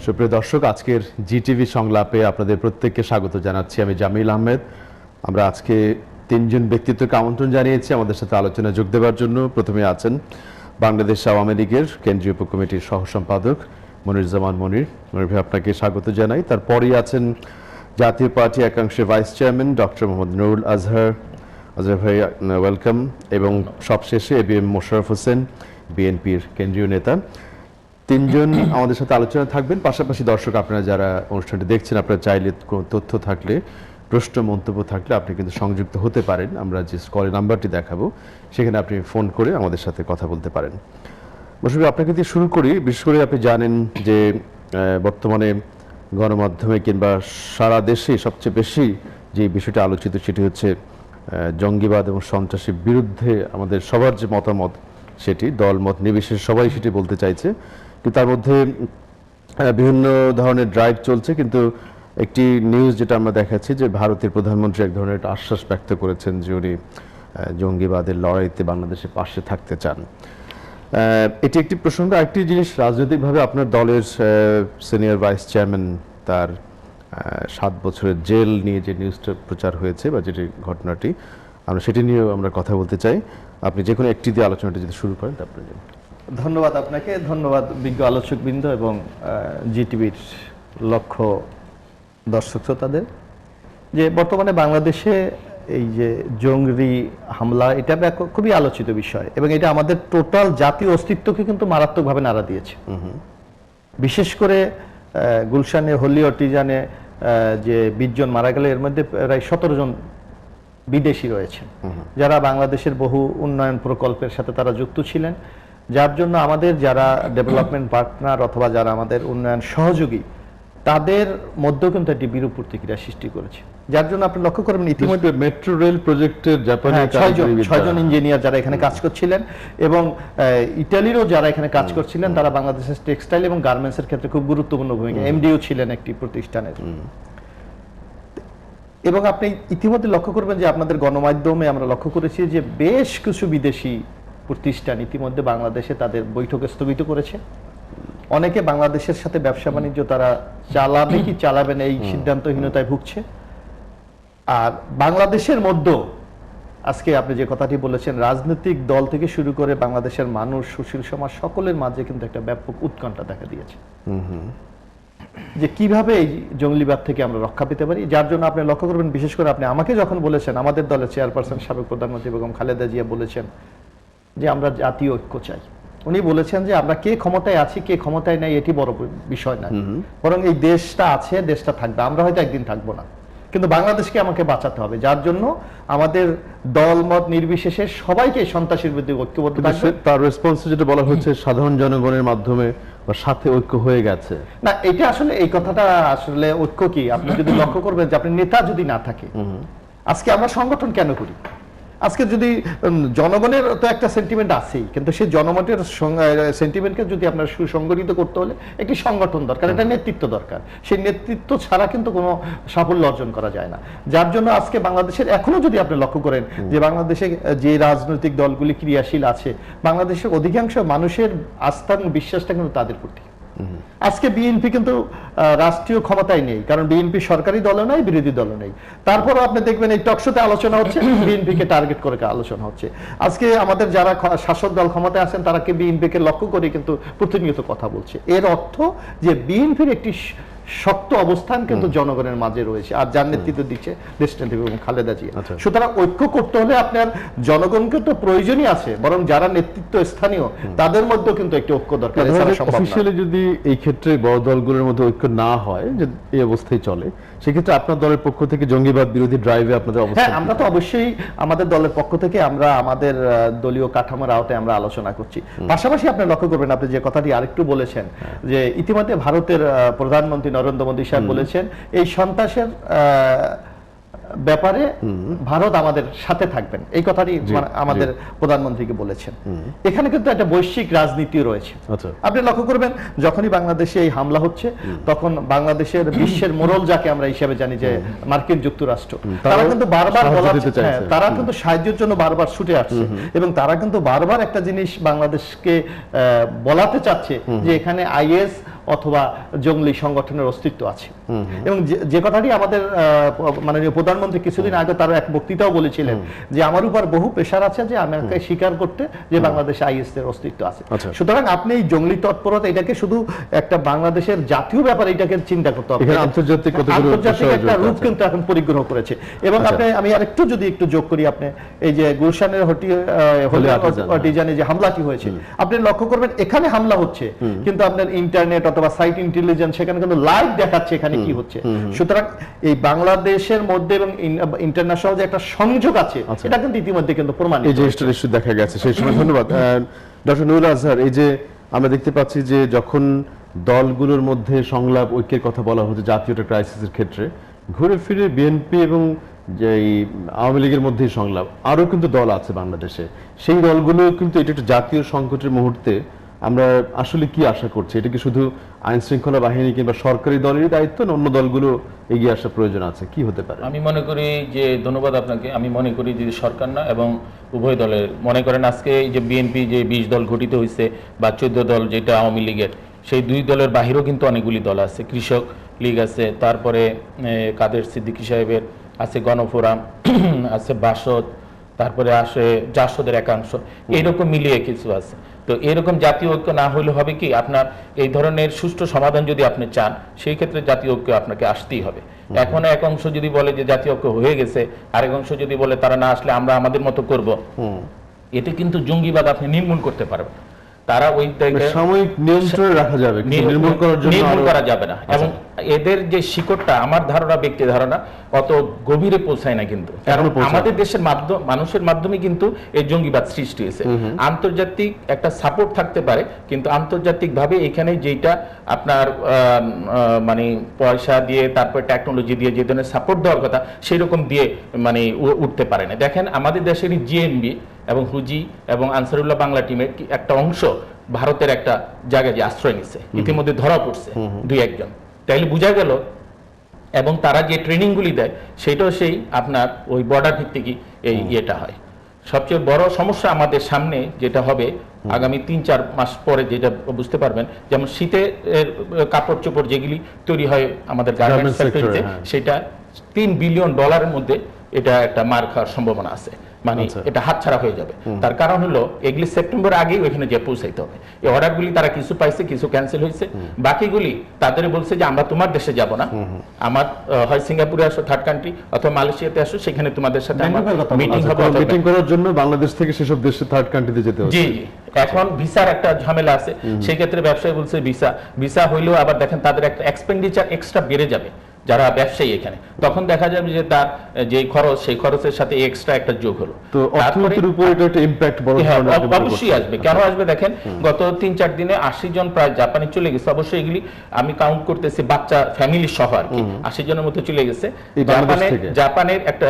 সুপ্রিয় দর্শক, আজকের জিটিভি সংলাপে আপনাদের প্রত্যেককে স্বাগত জানাচ্ছি। আমি জামিল আহমেদ। আমরা আজকে তিনজন ব্যক্তিত্বকে আমন্ত্রণ জানিয়েছি আমাদের সাথে আলোচনা যোগ দেওয়ার জন্য। প্রথমে আছেন বাংলাদেশ আওয়ামী লীগের কেন্দ্রীয় উপকমিটির সহ সম্পাদক মনিরুজ্জামান মনির। মনির ভাই, আপনাকে স্বাগত জানাই। তারপরেই আছেন জাতীয় পার্টি একাংশের vice chairman doctor Mohammad Nurul Azhar. Azhar ভাই, ওয়েলকাম। এবং সবশেষে এবিএম মোশাররফ হোসেন, বিএনপির কেন্দ্রীয় নেতা। তিনজন আমাদের সাথে আলোচনা থাকবেন। পাশাপাশি দর্শক, আপনারা যারা অনুষ্ঠানটি দেখছেন, আপনারা চাইলে কোনো তথ্য থাকলে, প্রশ্ন মন্তব্য থাকলে আপনি কিন্তু সংযুক্ত হতে পারেন। আমরা যে কল নাম্বারটি দেখাবো সেখানে আপনি ফোন করে আমাদের সাথে কথা বলতে পারেন। মোশাররফ, আপনাকে দিয়ে শুরু করি। বিশেষ করে আপনি জানেন যে বর্তমানে গণমাধ্যমে কিংবা সারা দেশে সবচেয়ে বেশি যে বিষয়টি আলোচিত সেটি হচ্ছে জঙ্গিবাদ এবং সন্ত্রাসীর বিরুদ্ধে আমাদের সবার যে মতামত, সেটি দলমত নির্বিশেষে সবাই সেটি বলতে চাইছে। কিন্তু তার মধ্যে বিভিন্ন ধরনের ড্রাইভ চলছে। কিন্তু একটি নিউজ যেটা আমরা দেখাচ্ছি যে ভারতের প্রধানমন্ত্রী এক ধরনের একটা আশ্বাস ব্যক্ত করেছেন যে উনি জঙ্গিবাদের লড়াইতে বাংলাদেশের পাশে থাকতে চান। এটি একটি প্রসঙ্গ। আরেকটি জিনিস, রাজনৈতিকভাবে আপনার দলের সিনিয়র ভাইস চেয়ারম্যান, তার 7 বছরের জেল নিয়ে যে নিউজটা প্রচার হয়েছে বা যেটি ঘটনাটি, আমরা সেটি নিয়েও আমরা কথা বলতে চাই। আপনি যে কোনো একটি দিয়ে আলোচনাটা যদি শুরু করেন তারপরে। ধন্যবাদ আপনাকে, ধন্যবাদ বিজ্ঞ আলোচকবৃন্দ এবং জিটিভির লক্ষ্য দর্শক শ্রোতাদের। যে বর্তমানে বাংলাদেশে এই যে জঙ্গি হামলা, এটা খুবই আলোচিত বিষয় এবং এটা আমাদের টোটাল জাতীয় অস্তিত্বকে কিন্তু মারাত্মকভাবে নাড়া দিয়েছে। বিশেষ করে গুলশানে, হলি অটিজানে যে 20 জন মারা গেল, এর মধ্যে প্রায় 17 জন বিদেশি রয়েছেন, যারা বাংলাদেশের বহু উন্নয়ন প্রকল্পের সাথে তারা যুক্ত ছিলেন, যার জন্য আমাদের যারা ডেভেলপমেন্ট পার্টনার অথবা যারা আমাদের উন্নয়ন সহযোগী, তাদের মধ্যেও কিন্তু একটি বিরূপ প্রতিক্রিয়া সৃষ্টি করেছে। যার জন্য আপনি লক্ষ্য করবেন ইতিমধ্যে মেট্রো রেল প্রজেক্টের জাপানি 6 জন ইঞ্জিনিয়ার যারা এখানে কাজ করছিলেন এবং ইতালিরও যারা এখানে কাজ করছিলেন, তারা বাংলাদেশের টেক্সটাইল এবং গার্মেন্টসের ক্ষেত্রে খুব গুরুত্বপূর্ণ ভূমিকা, এমডিও ছিলেন একটি প্রতিষ্ঠানের। এবং আপনি ইতিমধ্যে লক্ষ্য করবেন যে আপনাদের গণমাধ্যমে আমরা লক্ষ্য করেছি যে বেশ কিছু বিদেশি প্রতিষ্ঠান ইতিমধ্যে বাংলাদেশে তাদের বৈঠক স্থগিত করেছে। অনেকে বাংলাদেশের সাথে ব্যবসা বাণিজ্য তারা চালাবে কি চালাবে না এই সিদ্ধান্তহীনতায় ভুগছে। আর বাংলাদেশের মধ্যে আজকে আপনি যে কথাটি বলেছেন, রাজনৈতিক দল থেকে শুরু করে বাংলাদেশের মানুষ, সুশীল সমাজ, সকলের মাঝে কিন্তু একটা ব্যাপক উৎকণ্ঠা দেখা দিয়েছে যে কিভাবে এই জঙ্গিবাদ থেকে আমরা রক্ষা পেতে পারি। যার জন্য আপনি লক্ষ্য করবেন, বিশেষ করে আপনি আমাকে যখন বলেছেন, আমাদের দলের চেয়ারপারসন সাবেক প্রধানমন্ত্রী বেগম খালেদা জিয়া বলেছেন যে আমরা জাতীয় ঐক্য চাই। উনি বলেছেন যে আমরা কে ক্ষমতায় আছি কে ক্ষমতায় নাই এটি বড় বিষয় না, বরং এই দেশটা আছে, দেশটা থাকবে, আমরা হয়তো একদিন থাকবো না, কিন্তু বাংলাদেশকে আমাকে বাঁচাতে হবে। যার জন্য আমাদের দল মত নির্বিশেষে সবাইকে সন্ত্রাসীর বিরুদ্ধে ঐক্যবদ্ধ থাকবে। তার রেসপন্সে যেটা বলা হচ্ছে সাধারণ জনগণের মাধ্যমে বা সাথে ঐক্য হয়ে গেছে। না, এটা আসলে এই কথাটা আসলে ঐক্য কি, আপনি যদি লক্ষ্য করবেন যে আপনি নেতা যদি না থাকে, আজকে আমরা সংগঠন কেন করি? আজকে যদি জনগণের তো একটা সেন্টিমেন্ট আছেই, কিন্তু সেই জনমতের সেন্টিমেন্টকে যদি আপনার সুসংগঠিত করতে হলে একটি সংগঠন দরকার, একটা নেতৃত্ব দরকার। সেই নেতৃত্ব ছাড়া কিন্তু কোনো সাফল্য অর্জন করা যায় না। যার জন্য আজকে বাংলাদেশের এখনো যদি আপনি লক্ষ্য করেন যে বাংলাদেশে যে রাজনৈতিক দলগুলি ক্রিয়াশীল আছে, বাংলাদেশের অধিকাংশ মানুষের আস্থা এবং বিশ্বাসটা কিন্তু তাদের প্রতি। আজকে বিএনপি কিন্তু রাষ্ট্রীয় ক্ষমতায় নেই, কারণ বিএনপি সরকারি দলও নাই, বিরোধী দলও নেই। তারপরও আপনি দেখবেন এই টকশোতে আলোচনা হচ্ছে, বিএনপিকে টার্গেট করে আলোচনা হচ্ছে। আজকে আমাদের যারা শাসক দল ক্ষমতায় আছেন তারা বিএনপিকে লক্ষ্য করে কিন্তু প্রতিনিয়ত কথা বলছে। এর অর্থ যে বিএনপির একটি শক্ত অবস্থান কিন্তু জনগণের মাঝে রয়েছে, আর যার নেতৃত্ব দিচ্ছে দেশনেত্রী বেগম খালেদা জিয়া। সুতরাং ঐক্য করতে হলে আপনার জনগণকে তো প্রয়োজনই আছে, বরং যারা নেতৃত্ব স্থানীয় তাদের মধ্যেও কিন্তু একটি ঐক্য দরকার। অফিশিয়ালি যদি এই ক্ষেত্রে বড় দলগুলোর মধ্যে ঐক্য না হয়, যে এই অবস্থায় চলে, সেক্ষেত্রে আপনার দলের পক্ষ থেকে জঙ্গিবাদ বিরোধী ড্রাইভে আপনাদের অবস্থান? হ্যাঁ, আমরা তো অবশ্যই আমাদের দলের পক্ষ থেকে আমরা আমাদের দলীয় কাঠামোর আওতায় আমরা আলোচনা করছি। পাশাপাশি আপনি লক্ষ্য করবেন, আপনি যে কথাটি আরেকটু বলেছেন যে ইতিমধ্যে ভারতের প্রধানমন্ত্রী নরেন্দ্র মোদী সাহেব বলেছেন এই সন্ত্রাসের ব্যাপারে ভারত আমাদের সাথে থাকবেন, এই কথাটি আমাদের প্রধানমন্ত্রীকে বলেছেন। এখানে কিন্তু একটা বৈশ্বিক রাজনীতি রয়েছে। আপনি লক্ষ্য করবেন, যখনই বাংলাদেশে এই হামলা হচ্ছে তখন বাংলাদেশের বিশ্বের মোড়ল যাকে আমরা হিসাবে জানি যে মার্কিন যুক্তরাষ্ট্র, তারা কিন্তু বারবার তারা কিন্তু সাহায্যের জন্য বারবার ছুটে আসছে এবং তারা কিন্তু বারবার একটা জিনিস বাংলাদেশকে বলাতে চাচ্ছে যে এখানে আইএস অথবা জঙ্গলি সংগঠনের অস্তিত্ব আছে। এবং যে কথাটি আমাদের মাননীয় প্রধানমন্ত্রী কিছুদিন আগে তার এক বক্তৃতাও বলেছিলেন যে আমার উপর বহু প্রেশার আছে যে আমাকে স্বীকার করতে যে বাংলাদেশে আইএস এর অস্তিত্ব আছে। সুতরাং আপনি এই জঙ্গলি তৎপরতা এটাকে শুধু একটা বাংলাদেশের জাতীয় ব্যাপার এটাকে চিন্তা করতে হবে, আন্তর্জাতিক একটা রূপ কিন্তু এখন পরিগ্রহ করেছে। এবং আমি আরেকটু যদি একটু যোগ করি, আপনি এই যে গুলশানের ডিজাইনে যে হামলাটি হয়েছে, আপনি লক্ষ্য করবেন এখানে হামলা হচ্ছে কিন্তু আপনার ইন্টারনেট অথবা সাইট ইন্টেলিজেন্স সেখানে কিন্তু লাইভ দেখাচ্ছে এখানে কি হচ্ছে। সুতরাং এই বাংলাদেশের মধ্যে এবং ইন্টারন্যাশনাল যে একটা সংযোগ আছে এটা কিন্তু ইতিমধ্যে কিন্তু প্রমাণিত, এই জিনিসটা নিশ্চয়ই দেখা গেছে সেই সময়। ধন্যবাদ ডক্টর নুরুল আজহার। এই যে আমরা দেখতে পাচ্ছি যে যখন দলগুলোর মধ্যে সংলাপ ঐক্যের কথা বলা হচ্ছে জাতীয় ক্রাইসিসের ক্ষেত্রে, ঘুরে ফিরে বিএনপি এবং যে আওয়ামী লীগের মধ্যে সংলাপ, আরও কিন্তু দল আছে বাংলাদেশে, সেই দলগুলো কিন্তু এটা একটা জাতীয় সংকটের মুহূর্তে আমরা আসলে কি আশা করছি? এটা কি শুধু আইন শৃঙ্খলা বাহিনী কিংবা সরকারি দলেরই দায়িত্ব, না অন্য দলগুলো এগিয়ে আসার প্রয়োজন আছে? কি হতে পারে? আমি মনে করি যে, ধন্যবাদ আপনাকে, আমি মনে করি যে সরকার না এবং উভয় দলের, মনে করেন আজকে যে বিএনপি যে 20 দল গঠিত হয়েছে বা 14 দল যেটা আওয়ামী লীগের, সেই 2 দলের বাহিরেও কিন্তু অনেকগুলি দল আছে। কৃষক লীগ আছে, তারপরে কাদের সিদ্দিকী সাহেবের আছে, গণফোরাম আছে, বাসদ, তারপরে আসে জাসদের একাংশ, এইরকম মিলিয়ে কিছু আছে। তো এরকম জাতীয় ঐক্য না হলে হবে কি, আপনার এই ধরনের সুষ্ঠু সমাধান যদি আপনি চান, সেই ক্ষেত্রে জাতীয় ঐক্য আপনাকে আসতেই হবে। এখন এক অংশ যদি বলে যে জাতীয় ঐক্য হয়ে গেছে, আরেক অংশ যদি বলে তারা না আসলে আমরা আমাদের মতো করব, এতে কিন্তু জঙ্গিবাদ আপনি নির্মূল করতে পারবেন। তারা ওই সাময়িক নিয়ন্ত্রণে রাখা যাবে, নির্মূল করার জন্য নির্মূল করা যাবে না। এবং এদের যে শিকড়টা, আমার ধারণা, ব্যক্তি ধারণা, অত গভীরে পৌঁছায় না কিন্তু, কারণ আমাদের দেশের মানুষের মাধ্যমে কিন্তু এই জঙ্গিবাদ সৃষ্টি হয়েছে। আন্তর্জাতিক একটা সাপোর্ট থাকতে পারে, কিন্তু আন্তর্জাতিক ভাবে এখানে যেটা আপনার মানে পয়সা দিয়ে, তারপর টেকনোলজি দিয়ে যে ধরনের সাপোর্ট দেওয়ার কথা, সেই রকম দিয়ে মানে উঠতে পারে না। দেখেন আমাদের দেশেরই জিএনবি এবং হুজি এবং আনসারুল্লাহ বাংলা টিমের একটা অংশ ভারতের একটা জায়গায় যে আশ্রয় নিচ্ছে, ইতিমধ্যে ধরা পড়ছে 2-1 জন। তাইলে বোঝা গেল, এবং তারা যে ট্রেনিংগুলি দেয় সেটাও সেই আপনার ওই বর্ডার ভিত্তিকই এই ইয়েটা হয়। সবচেয়ে বড় সমস্যা আমাদের সামনে যেটা হবে আগামী 3-4 মাস পরে, যেটা বুঝতে পারবেন, যেমন শীতের কাপড় চোপড় যেগুলি তৈরি হয় আমাদের গার্মেন্টস ফ্যাক্টরিতে, সেটা $3 বিলিয়ন মধ্যে এটা একটা মার খাওয়ার সম্ভাবনা আছে। মানে এটা হাতছাড়া হয়ে যাবে। তার কারণ হলো এগুলি সেপ্টেম্বর আগেই ওইখানে যে পৌঁছাইতে হবে। এই অর্ডারগুলি তারা কিছু পাইছে, কিছু ক্যান্সেল হয়েছে, বাকিগুলি তাদের বলছে যে আমরা তোমার দেশে যাব না, আমার হয় সিঙ্গাপুরে আসো, থার্ড কান্ট্রি, অথবা মালয়েশিয়াতে আসো, সেখানে তোমাদের সাথে মিটিং হবে। মিটিং করার জন্য বাংলাদেশ থেকে সেসব দেশে থার্ড কান্ট্রিতে যেতে হবে। জি জি, এখন ভিসার একটা ঝামেলা আছে, সেই ক্ষেত্রে ব্যবসায়ী বলছে ভিসা হইলেও আবার দেখেন তাদের একটা এক্সপেন্ডিচার এক্সট্রা বেড়ে যাবে যারা ব্যবসায়ী এখানে, তখন দেখা যাবে যে তার যে খরচ, সেই খরচের সাথে এক্সট্রা একটা যোগ হলো। তো অর্থনীতির উপর এটা একটা ইমপ্যাক্ট বড় ধরনের অবশ্যই আসবে। কেন আসবে দেখেন, গত 3-4 দিনে 80 জন প্রায় জাপানে চলে গেছে। অবশ্যই এগুলি আমি কাউন্ট করতেছি বাচ্চা ফ্যামিলি সহ আর কি, 80 জনের মতো চলে গেছে। জাপানের একটা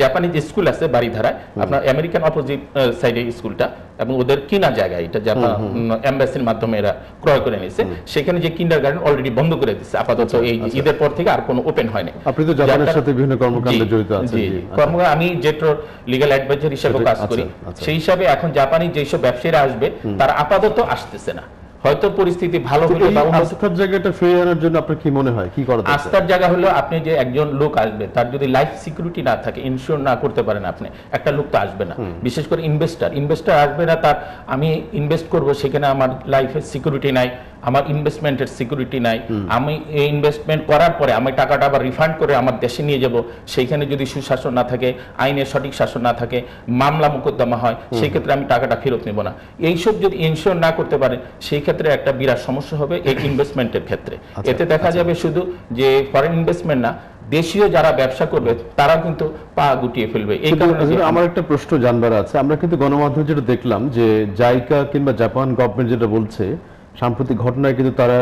জাপানিজ স্কুল আছে বাড়িধারায়, আপনার আমেরিকান অপোজিট সাইডে স্কুলটা, এবং ওদের কিনা জায়গা, এটা জাপান এমবাসির মাধ্যমে এরা ক্রয় করে নিয়েছে। সেখানে যে কিন্ডারগার্টেন অলরেডি বন্ধ করে দিচ্ছে আপাতত, এই ঈদের পর থেকে আর কোনো ওপেন হয়নি। আপনি তো জাপানের সাথে বিভিন্ন কর্মকাণ্ডে জড়িত আছেন। আমি জেট্রোর লিগ্যাল অ্যাডভাইজার হিসেবে কাজ করি, সেই হিসাবে এখন জাপানি যেসব ব্যবসায়ীরা আসবে তারা আপাতত আসতেছে না। হয়তো পরিস্থিতি ভালো হলে, আস্থার জায়গাটা ফিরিয়ে আনার জন্য আপনার কি মনে হয় কি করা দরকার? আস্থার জায়গা হলো, আপনি যে একজন লোক আসবে তার যদি লাইফ সিকিউরিটি না থাকে, ইনশিওর না করতে পারেন আপনি, একটা লোক তো আসবে না। বিশেষ করে ইনভেস্টার আসবে না, তার আমি ইনভেস্ট করব, সেখানে আমার লাইফের সিকিউরিটি নাই, আমার ইনভেস্টমেন্টের সিকিউরিটি নাই, আমি এই ইনভেস্টমেন্ট করার পরে আমি টাকাটা আবার রিফান্ড করে আমার দেশে নিয়ে যাব, সেইখানে যদি সুশাসন না থাকে, আইনের সঠিক শাসন না থাকে, মামলা মোকদ্দমা হয়, সেই ক্ষেত্রে আমি টাকাটা ফেরত নেব না। এইসব যদি ইনশিওর না করতে পারে, সেই ক্ষেত্রে একটা বিরাট সমস্যা হবে এই ইনভেস্টমেন্টের ক্ষেত্রে। এতে দেখা যাবে শুধু যে ফরেন ইনভেস্টমেন্ট না, দেশীয় যারা ব্যবসা করবে তারা কিন্তু পা গুটিয়ে ফেলবে। এই কারণে আমার একটা প্রশ্ন জানবার আছে, আমরা কিন্তু গণমাধ্যমে যেটা দেখলাম যে জাইকা কিংবা জাপান গভর্নমেন্ট যেটা বলছে, সাম্প্রতিক ঘটনায় কিন্তু তারা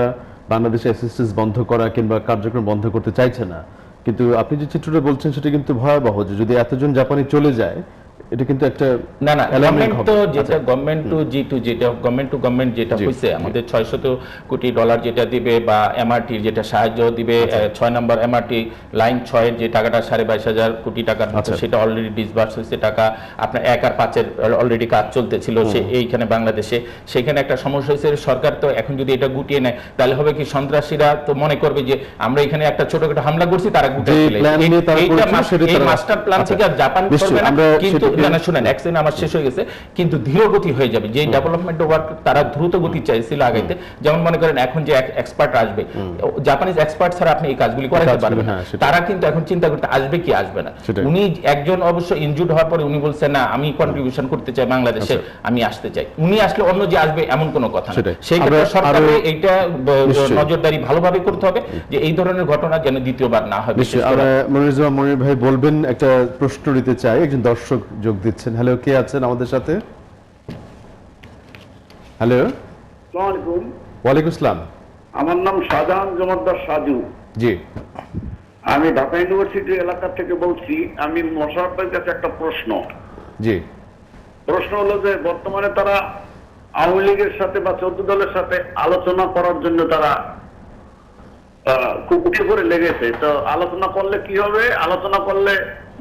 বাংলাদেশে অ্যাসিস্ট্যান্স বন্ধ করা কিংবা কার্যক্রম বন্ধ করতে চাইছে না। কিন্তু আপনি যে চিত্রটা বলছেন সেটা কিন্তু ভয়াবহ, যে যদি এতজন জাপানি চলে যায়, এটা কিন্তু একটা না না alarming গভর্নমেন্ট খবর। তো যেটা আচ্ছা। গভর্নমেন্ট টু জি টু যেটা গভর্নমেন্ট টু গভর্নমেন্ট যেটা জি, হইছে আমাদের $600 কোটি যেটা দিবে বা এমআরটি যেটা সাহায্য দিবে 6 নম্বর এমআরটি লাইন 6 এর যে টাকাটা 22,500 কোটি টাকার মতো আচ্ছা। সেটা অলরেডি ডিসবার্স হয়েছে টাকা আপনার 1 আর 5 এর অলরেডি কাজ চলতেছিল সে এইখানে বাংলাদেশে সেখানে একটা সমস্যা হয়েছে সরকার তো এখন যদি এটা গুটিয়ে নেয় তাহলে হবে কি সন্ত্রাসীরা তো মনে করবে যে আমরা এখানে একটা ছোটখাটো হামলা করছি তারা গুটিয়ে যে ফেলে plan নিয়ে তারা এইটা করেছিল, সেটা এই তারা- মাস্টার প্ল্যান আচ্ছা। থেকে আর জাপান নিশ্চয়ই, করবে না আমরা কিন্তু সেটাকে- না না শুনেন এক সেকেন্ড আমার শেষ হয়ে গেছে কিন্তু ধীরগতি হয়ে যাবে যে ডেভেলপমেন্ট ওয়ার্ক তারা দ্রুত গতি চাইছিল আগাইতে যেমন মনে করেন এখন যে এক্সপার্ট আসবে জাপানিজ এক্সপার্ট ছাড়া আপনি এই কাজগুলি করাতে কাজগুলি, পারবেন না হ্যাঁ, সেটাই। তারা কিন্তু এখন চিন্তা করতে আসবে কি আসবে না সেটাই। উনি একজন অবশ্য ইনজুর্ড হওয়ার পরে উনি বলছেন না আমি কন্ট্রিবিউশন করতে চাই বাংলাদেশে আমি আসতে চাই উনি আসলে অন্য যে আসবে এমন কোনো কথা না সেটাই। সেই ক্ষেত্রে আমরা সরকারের আরো- এইটা নিশ্চয়ই। নজরদারি ভালোভাবে করতে হবে যে এই ধরনের ঘটনা যেন দ্বিতীয়বার না হয় বিশেষ নিশ্চয়ই করে আমরা মনিরুজ্জামান মনির ভাই বলবেন একটা প্রশ্ন নিতে চাই একজন দর্শক যোগ দিচ্ছেন হ্যালো কে আছেন আমাদের সাথে হ্যালো আসসালামু আলাইকুম। ওয়ালাইকুম আসসালাম আমার নাম শাহজাহান জমাদ্দার সাজু। জি আমি ঢাকা ইউনিভার্সিটি এলাকা থেকে বলছি। আমি মোশাররফ ভাইয়ের কাছে একটা জি প্রশ্ন হলো যে বর্তমানে তারা আওয়ামী লীগের সাথে বা 14 দলের সাথে আলোচনা করার জন্য তারা খুব উঠে করে লেগেছে। তো আলোচনা করলে কি হবে? আলোচনা করলে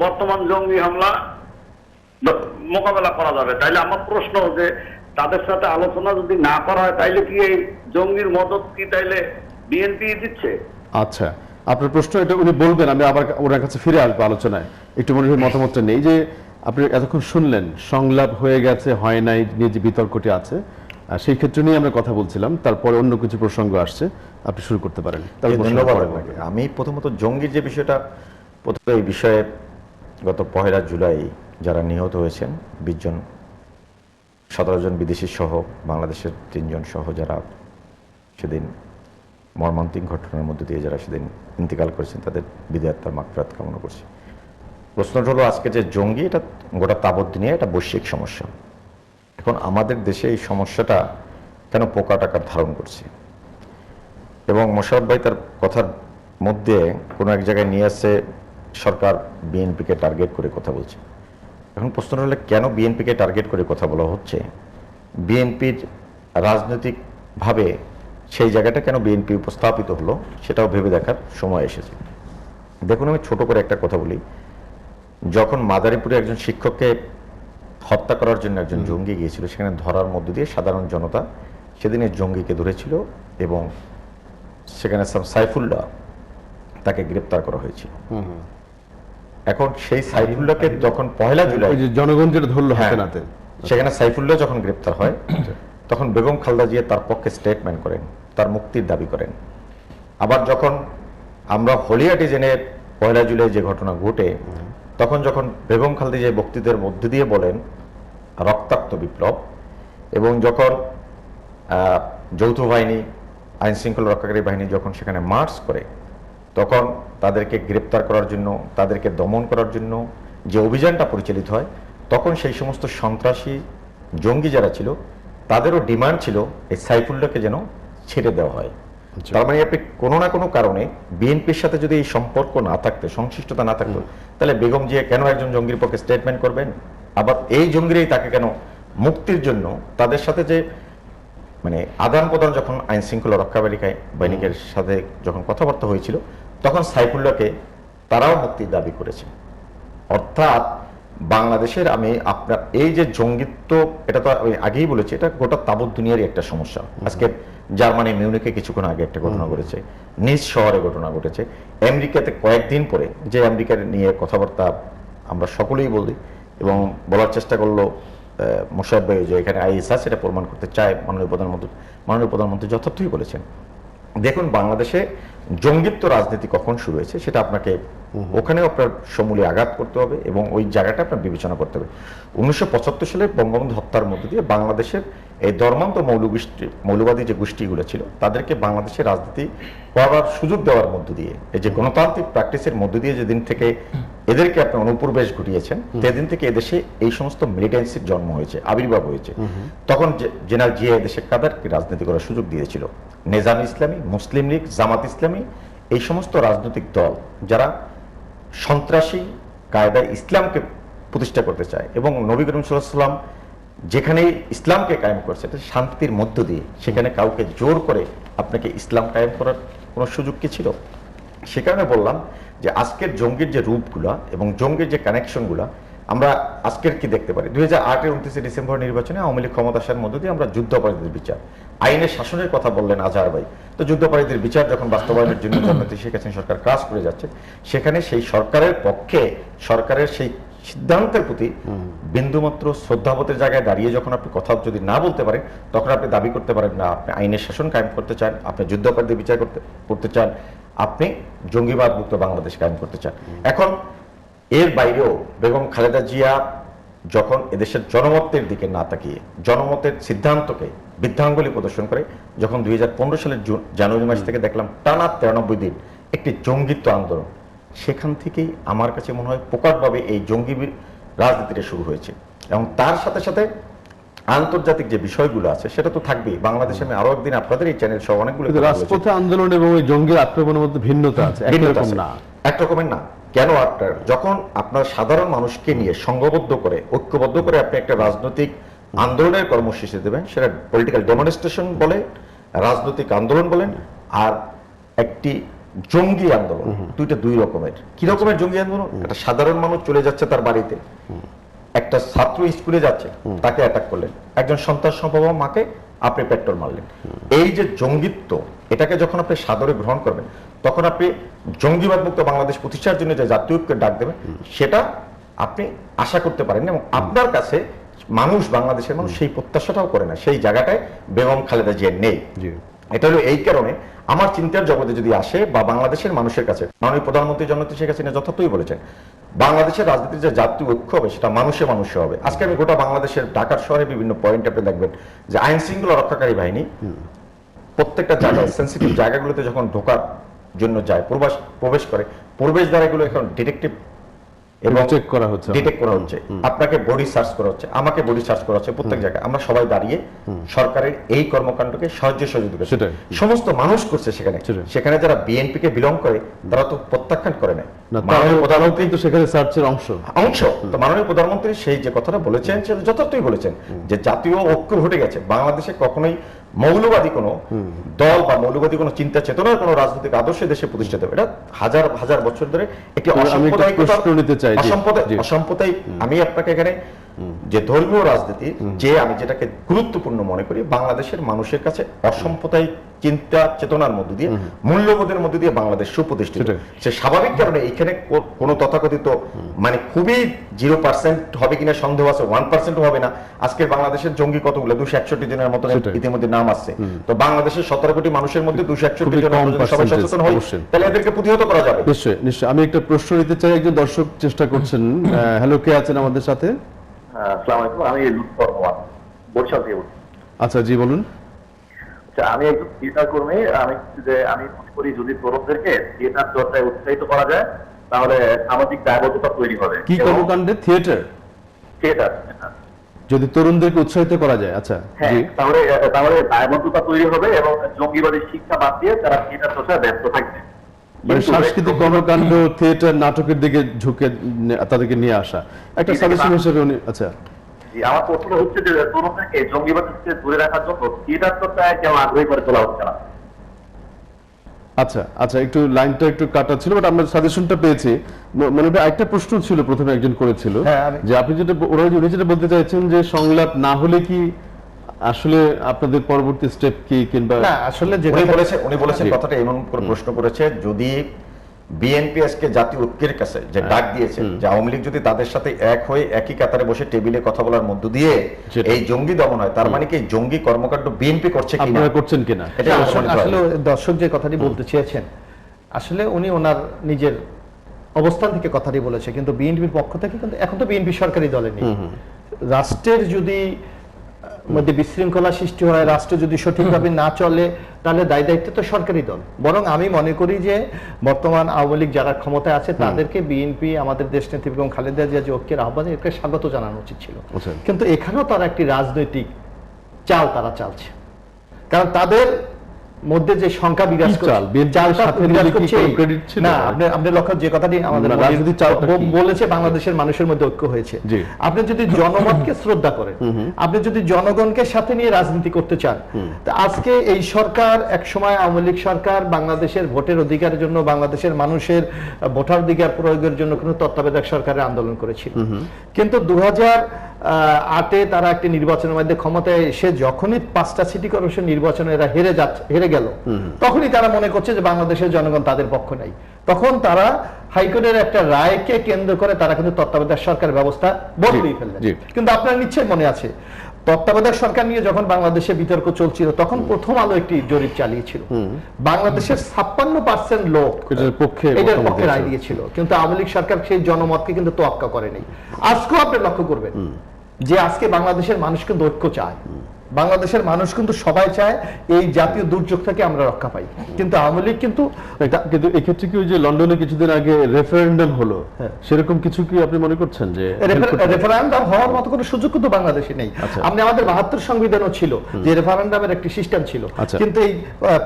বর্তমান জঙ্গি হামলা মোকাবেলা করা যাবে। তাইলে আমার প্রশ্ন যে তাদের সাথে আলোচনা যদি না করা হয় তাইলে কি এই জঙ্গির মদত কি তাইলে বিএনপি দিচ্ছে? আচ্ছা আপনার প্রশ্ন এটা উনি বলবেন আমি আবার ওনার কাছে ফিরে আসবো আলোচনায় একটু মনে হয় মতামতটা নেই যে আপনি এতক্ষণ শুনলেন সংলাপ হয়ে গেছে হয় নাই নিয়ে যে বিতর্কটি আছে সেই ক্ষেত্রে নিয়ে আমরা কথা বলছিলাম তারপরে অন্য কিছু প্রসঙ্গ আসছে আপনি শুরু করতে পারেন তারপর প্রশ্ন ধন্যবাদ পরে আপনাকে। আমি প্রথমত জঙ্গির যে বিষয়টা প্রথমে এই বিষয়ে গত 1 জুলাই যারা নিহত হয়েছেন 20 জন 17 জন বিদেশি সহ বাংলাদেশের 3 জন সহ যারা সেদিন মর্মান্তিক ঘটনার মধ্যে দিয়ে যারা সেদিন ইন্তেকাল করেছেন তাদের বিদায়াত্মার মাগফিরাত কামনা করছি। প্রশ্নটা হলো আজকে যে জঙ্গি এটা গোটা তাবৎ নিয়ে এটা বৈশ্বিক সমস্যা। এখন আমাদের দেশে এই সমস্যাটা কেন প্রকট আকার ধারণ করছে এবং মোশাররফ ভাই তার কথার মধ্যে কোনো এক জায়গায় নিয়ে আসছে সরকার বিএনপিকে টার্গেট করে কথা বলছে। এখন প্রশ্নটা হলো কেন বিএনপিকে টার্গেট করে কথা বলা হচ্ছে, বিএনপির রাজনৈতিকভাবে সেই জায়গাটা কেন বিএনপি উপস্থাপিত হলো সেটাও ভেবে দেখার সময় এসেছে। দেখুন আমি ছোট করে একটা কথা বলি, যখন মাদারীপুরে একজন শিক্ষককে হত্যা করার জন্য একজন জঙ্গি গিয়েছিল সেখানে ধরার মধ্য দিয়ে সাধারণ জনতা সেদিনের জঙ্গিকে ধরেছিল এবং সেখানে সাইফুল্লাহ তাকে গ্রেপ্তার করা হয়েছিল। এখন সেই সাইফুল্লাহকে যখন 1 জুলাই ওই যে জনগণ যেটা ধরলো হাতে হ্যাঁ, নাতে সেখানে সাইফুল্লাহ যখন গ্রেপ্তার হয় তখন বেগম খালেদা জিয়া তার পক্ষে স্টেটমেন্ট করেন, তার মুক্তির দাবি করেন। আবার যখন আমরা হলিয়াটি জেনে 1 জুলাই যে ঘটনা ঘটে তখন যখন বেগম খালেদা জিয়া বক্তৃতার মধ্যে দিয়ে বলেন রক্তাক্ত বিপ্লব এবং যখন যৌথ বাহিনী আইন শৃঙ্খলা রক্ষাকারী বাহিনী যখন সেখানে মার্চ করে তখন তাদেরকে গ্রেপ্তার করার জন্য তাদেরকে দমন করার জন্য যে অভিযানটা পরিচালিত হয় তখন সেই সমস্ত সন্ত্রাসী জঙ্গি যারা ছিল তাদেরও ডিমান্ড ছিল এই সাইফুল্লাহকে যেন ছেড়ে দেওয়া হয়। তার মানে আপনি কোনো না কোনো কারণে বিএনপির সাথে যদি এই সম্পর্ক না থাকতো সংশ্লিষ্টতা না থাকতো তাহলে বেগম জিয়া কেন একজন জঙ্গির পক্ষে স্টেটমেন্ট করবেন, আবার এই জঙ্গিরাই তাকে কেন মুক্তির জন্য তাদের সাথে যে মানে আদান প্রদান যখন আইন শৃঙ্খলা রক্ষাকারী বাহিনীর সাথে যখন কথাবার্তা হয়েছিল তখন সাইফুল্লাহকে তারাও মুক্তির দাবি করেছে। অর্থাৎ বাংলাদেশের আমি আপনার এই যে জঙ্গিত্ব এটা তো আমি আগেই বলেছি এটা গোটা তাবৎ দুনিয়ারই একটা সমস্যা। আজকে জার্মানি মিউনিকে কিছুক্ষণ আগে একটা ঘটনা ঘটেছে, নিজ শহরে ঘটনা ঘটেছে, আমেরিকাতে কয়েকদিন পরে যে আমেরিকার নিয়ে কথাবার্তা আমরা সকলেই বলি এবং বলার চেষ্টা করলো মোশাররফ ভাই যে এখানে আইএস আছে সেটা প্রমাণ করতে চায় মাননীয় প্রধানমন্ত্রী যথার্থই বলেছেন। দেখুন বাংলাদেশে জঙ্গিত্ব রাজনীতি কখন শুরু হয়েছে সেটা আপনাকে ওখানেও আপনার সমূলে আঘাত করতে হবে এবং ওই জায়গাটা আপনার বিবেচনা করতে হবে। 1975 সালে বঙ্গবন্ধু হত্যার মধ্যে দিয়ে বাংলাদেশের এই ধর্মান্ত মৌলবাদী যে গোষ্ঠীগুলো ছিল তাদেরকে বাংলাদেশের রাজনীতি করার সুযোগ দেওয়ার মধ্য দিয়ে এই যে গণতান্ত্রিক প্র্যাকটিসের মধ্য দিয়ে যেদিন থেকে এদেরকে আপনি অনুপ্রবেশ ঘটিয়েছেন সেদিন থেকে এদেশে এই সমস্ত মিলিটেন্সির জন্ম হয়েছে, আবির্ভাব হয়েছে। তখন জেনারেল জিয়া এদেশে কাদেরকে রাজনীতি করার সুযোগ দিয়েছিল? নেজাম ইসলামী, মুসলিম লীগ, জামাত ইসলামী, এই সমস্ত রাজনৈতিক দল যারা সন্ত্রাসী কায়দায় ইসলামকে প্রতিষ্ঠা করতে চায় এবং নবী করিম সাল্লাল্লাহু আলাইহি ওয়াসাল্লাম যেখানে ইসলামকে কায়েম করছে এটা শান্তির মধ্য দিয়ে, সেখানে কাউকে জোর করে আপনাকে ইসলাম কায়েম করার কোনো সুযোগ কি ছিল? সে কারণে বললাম যে আজকের জঙ্গির যে রূপগুলা এবং জঙ্গির যে কানেকশনগুলা আমরা আজকের কি দেখতে পারি। 2008-এর 29 ডিসেম্বর নির্বাচনে আওয়ামী লীগ ক্ষমতা আসার মধ্য দিয়ে আমরা যুদ্ধাপরাধীদের বিচার, আইনের শাসনের কথা বললেন আজহার ভাই, তো যুদ্ধাপরাধীদের বিচার যখন বাস্তবায়নের জন্য জননেত্রী শেখ হাসিনা সরকার কাজ করে যাচ্ছে, সেখানে সেই সরকারের পক্ষে সরকারের সেই সিদ্ধান্তের প্রতি বিন্দুমাত্র শ্রদ্ধাবোধের জায়গায় দাঁড়িয়ে যখন আপনি কথা যদি না বলতে পারেন, তখন আপনি দাবি করতে পারেন না আপনি আইনের শাসন কায়েম করতে চান, আপনি যুদ্ধাপরাধীদের বিচার করতে চান, আপনি জঙ্গিবাদ মুক্ত বাংলাদেশ কায়েম করতে চান। এখন এর বাইরেও বেগম খালেদা জিয়া যখন এদেশের জনমতের দিকে না তাকিয়ে জনমতের সিদ্ধান্তকে বৃদ্ধাঙ্গুলি প্রদর্শন করে, যখন 2015 সালের জানুয়ারি মাস থেকে দেখলাম টানা 93 দিন একটি জঙ্গিত্ব আন্দোলন, সেখান থেকেই আমার কাছে মনে হয় প্রকটভাবে এই জঙ্গি রাজনীতিটা শুরু হয়েছে। এবং তার সাথে সাথে আন্তর্জাতিক যে বিষয়গুলো আছে সেটা তো থাকবেই। বাংলাদেশে আমি আরো একদিন আপনাদের এই চ্যানেল সহ অনেকগুলো রাজপথে আন্দোলন এবং ওই জঙ্গির আক্রমণের মধ্যে ভিন্নতা আছে, একরকম না। একরকমের না কেন? আপনার যখন আপনার সাধারণ মানুষকে নিয়ে সংঘবদ্ধ করে ঐক্যবদ্ধ করে আপনি একটা রাজনৈতিক আন্দোলনের কর্মসূচি দেবেন, সেটা পলিটিক্যাল ডেমনস্ট্রেশন বলে, রাজনৈতিক আন্দোলন বলেন, আর একটি জঙ্গি আন্দোলন, দুইটা দুই রকমের। কি রকমের জঙ্গি আন্দোলন? একটা সাধারণ মানুষ চলে যাচ্ছে তার বাড়িতে, একটা ছাত্র স্কুলে যাচ্ছে, তাকে অ্যাটাক করলেন, একজন সন্তান সম্ভব মাকে আপনি পেট্রোল মারলেন। এই যে জঙ্গিত্ব, এটাকে যখন আপনি সাদরে গ্রহণ করবেন, তখন আপনি জঙ্গিবাদ মুক্ত বাংলাদেশ প্রতিষ্ঠার জন্য যে জাতীয় ঐক্যের ডাক দেবেন, সেটা আপনি আশা করতে পারেন না। এবং আপনার কাছে মানুষ, বাংলাদেশের মানুষ সেই প্রত্যাশাটাও করে না, সেই জায়গাটায় বেগম খালেদা জিয়া নেই। এটা হলো এই কারণে আমার চিন্তার জগতে যদি আসে বা বাংলাদেশের মানুষের কাছে, মাননীয় প্রধানমন্ত্রী জননেত্রী শেখ হাসিনা যথার্থই বলেছেন, বাংলাদেশের রাজনীতির যে জাতীয় ঐক্য হবে সেটা মানুষে মানুষে হবে। আজকে আমি গোটা বাংলাদেশের ঢাকার শহরে বিভিন্ন পয়েন্ট আপনি দেখবেন যে আইন শৃঙ্খলা রক্ষাকারী বাহিনী প্রত্যেকটা জায়গায় সেন্সিটিভ জায়গাগুলোতে যখন ঢোকার জন্য যায়, প্রবেশ করে, প্রবেশ দ্বারাগুলো এখন ডিটেকটিভ এবং ডিটেক্ট করা হচ্ছে, আপনাকে বডি সার্চ করা হচ্ছে, আমাকে বডি সার্চ করা হচ্ছে, প্রত্যেক জায়গায় আমরা সবাই দাঁড়িয়ে সরকারের এই কর্মকাণ্ডকে সাহায্য সহযোগিতা সমস্ত মানুষ করছে। সেখানে যারা বিএনপি কে বিলং করে তারা তো প্রত্যাখ্যান করে নাই। মাননীয় প্রধানমন্ত্রী তো সেখানে সার্চের অংশ। তো মাননীয় প্রধানমন্ত্রী সেই যে কথাটা বলেছেন সেটা যথার্থই বলেছেন যে জাতীয় ঐক্য ঘটে গেছে। বাংলাদেশে কখনোই মৌলবাদী কোনো দল বা মৌলবাদী কোনো চিন্তা চেতনার কোনো রাজনৈতিক আদর্শ দেশে প্রতিষ্ঠিত হবে। এটা হাজার হাজার বছর ধরে একটি অসাম্প্রদায়িক। আমি আপনাকে এখানে যে ধর্মীয় রাজনীতি, যে আমি যেটাকে গুরুত্বপূর্ণ মনে করি, বাংলাদেশের মানুষের কাছে অসাম্প্রদায়িক চিন্তা চেতনার মধ্য দিয়ে, মূল্যবোধের মধ্য দিয়ে বাংলাদেশ সুপ্রতিষ্ঠিত। সে স্বাভাবিক কারণে এখানে কোনো তথাকথিত মানে খুবই 0% হবে কিনা সন্দেহ আছে, 1% হবে না। আজকের বাংলাদেশের জঙ্গি কতগুলো? 261 জনের মতো ইতিমধ্যে নাম আসছে। তো বাংলাদেশের 17 কোটি মানুষের মধ্যে 261 জনের সবাই সচেতন হয়, তাহলে এদেরকে প্রতিহত করা যাবে। নিশ্চয়ই নিশ্চয়ই। আমি একটা প্রশ্ন নিতে চাই, একজন দর্শক চেষ্টা করছেন। হ্যালো, কে আছেন আমাদের সাথে? আসসালামু আলাইকুম, আমি লুৎফর রহমান, বরিশাল থেকে বলছি। আচ্ছা, জি বলুন। আমি একজন থিয়েটার কর্মী। আমি মনে করি যদি তরুণদেরকে থিয়েটার চর্চায় উৎসাহিত করা যায় তাহলে সামাজিক দায়বদ্ধতা তৈরি হবে। কি কর্মকাণ্ডে? থিয়েটার যদি তরুণদেরকে উৎসাহিত করা যায়, আচ্ছা, তাহলে দায়বদ্ধতা তৈরি হবে এবং জঙ্গিবাদী শিক্ষা বাদ দিয়ে তারা থিয়েটার চর্চায় ব্যস্ত থাকবে। মানে সাংস্কৃতিক কর্মকাণ্ড, থিয়েটার, নাটকের দিকে ঝুঁকে তাদেরকে নিয়ে আসা একটা সাজেশন হিসেবে উনি। আচ্ছা, আমার প্রশ্ন হচ্ছে যে তরুণদেরকে জঙ্গিবাদ থেকে দূরে রাখার জন্য থিয়েটার চর্চায় কেউ আগ্রহী করে তোলা হচ্ছে না। আচ্ছা আচ্ছা, একটু লাইনটা একটু কাটা ছিল, বাট আমরা সাজেশনটা পেয়েছি। মানে একটা প্রশ্ন ছিল প্রথমে একজন করেছিল যে আপনি যেটা উনি যেটা বলতে চাইছেন যে সংলাপ না হলে কি আসলে আপনাদের পরবর্তী স্টেপ কি, কিংবা না আসলে উনি বলেছেন কথাটা এমন করে প্রশ্ন করেছে, যদি বিএনপি আজকে জাতীয় ঐক্যের কাছে যে ডাক দিয়েছে যে আওয়ামী লীগ যদি তাদের সাথে এক হয়ে একই কাতারে বসে টেবিলে কথা বলার মধ্য দিয়ে এই জঙ্গি দমন হয়, তার মানে কি জঙ্গি কর্মকাণ্ড বিএনপি করছে কিনা, আপনারা করছেন কিনা? আসলে দর্শক যে কথাটি বলতে চেয়েছেন, আসলে উনি ওনার নিজের অবস্থান থেকে কথাটি বলেছে, কিন্তু বিএনপির পক্ষ থেকে কিন্তু এখন তো বিএনপি সরকারি দলে নেই। রাষ্ট্রের যদি মধ্যে বিশৃঙ্খলা সৃষ্টি হয়, রাষ্ট্র যদি সঠিকভাবে না চলে, তাহলে দায় দায়িত্ব তো সরকারি দল। বরং আমি মনে করি যে বর্তমান আওয়ামী লীগ যারা ক্ষমতায় আছে তাদেরকে বিএনপি, আমাদের দেশনেত্রী বেগম খালেদা জিয়া যে ঐক্যের আহ্বানে একে স্বাগত জানানো উচিত ছিল। কিন্তু এখানেও তারা একটি রাজনৈতিক চাল তারা চালছে, কারণ তাদের মধ্যে যে সংখ্যা বিরাজ কি চাল? করছে, বিএনপির চালটা সাথে বিরাজ দিলে কি করছে কোনো এই- credit ছিল? না, আপনি লক্ষ্য যে কথাটি আমাদের না, মনির রাজনীতির চালটা কি? বলেছে, বাংলাদেশের মানুষের মধ্যে ঐক্য হয়েছে। জি। আপনি যদি জনমতকে শ্রদ্ধা করেন, আপনি যদি জনগণকে সাথে নিয়ে রাজনীতি করতে চান, তা আজকে এই সরকার এক সময় আওয়ামী লীগ সরকার বাংলাদেশের ভোটের অধিকারের জন্য, বাংলাদেশের মানুষের ভোটাধিকার প্রয়োগের জন্য কিন্তু তত্ত্বাবধায়ক সরকারের আন্দোলন করেছিল। কিন্তু 2008-এ তারা একটি নির্বাচনের মধ্যে ক্ষমতায় এসে যখনই 5টা সিটি কর্পোরেশন নির্বাচনে এরা হেরে গেল, তখনই তারা মনে করছে যে বাংলাদেশের জনগণ তাদের পক্ষ নাই। তখন তারা হাইকোর্টের একটা রায়কে কেন্দ্র করে তারা কিন্তু তত্ত্বাবধায়ক সরকার ব্যবস্থা বদলেই ফেললেন। জি। কিন্তু আপনার নিশ্চয়ই মনে আছে, তত্ত্বাবধায়ক সরকার নিয়ে যখন বাংলাদেশে বিতর্ক চলছিল, তখন প্রথম আলো একটি জরিপ চালিয়েছিল। বাংলাদেশের 56% লোক এটার পক্ষে এটার মতামত পক্ষে রায় দিয়েছে। দিয়েছিল, কিন্তু আওয়ামী লীগ সরকার সেই জনমতকে কিন্তু তোয়াক্কা করেনি। আজকেও আপনি লক্ষ্য করবেন যে আজকে বাংলাদেশের মানুষ কিন্তু ঐক্য চায়, বাংলাদেশের মানুষ কিন্তু সবাই চায় এই জাতীয় দুর্যোগ থেকে আমরা রক্ষা পাই, কিন্তু আওয়ামী লীগ কিন্তু কিন্তু এক্ষেত্রে কি ওই যে লন্ডনে কিছুদিন আগে রেফারেন্ডাম হলো, হ্যাঁ। সেরকম কিছু কি আপনি মনে করছেন যে রেফারেন্ডাম হওয়ার মতো কোনো সুযোগ কিন্তু বাংলাদেশে নেই। আচ্ছা। আপনি আমাদের 72 সংবিধানও ছিল যে রেফারেন্ডামের একটি সিস্টেম ছিল, আচ্ছা। কিন্তু এই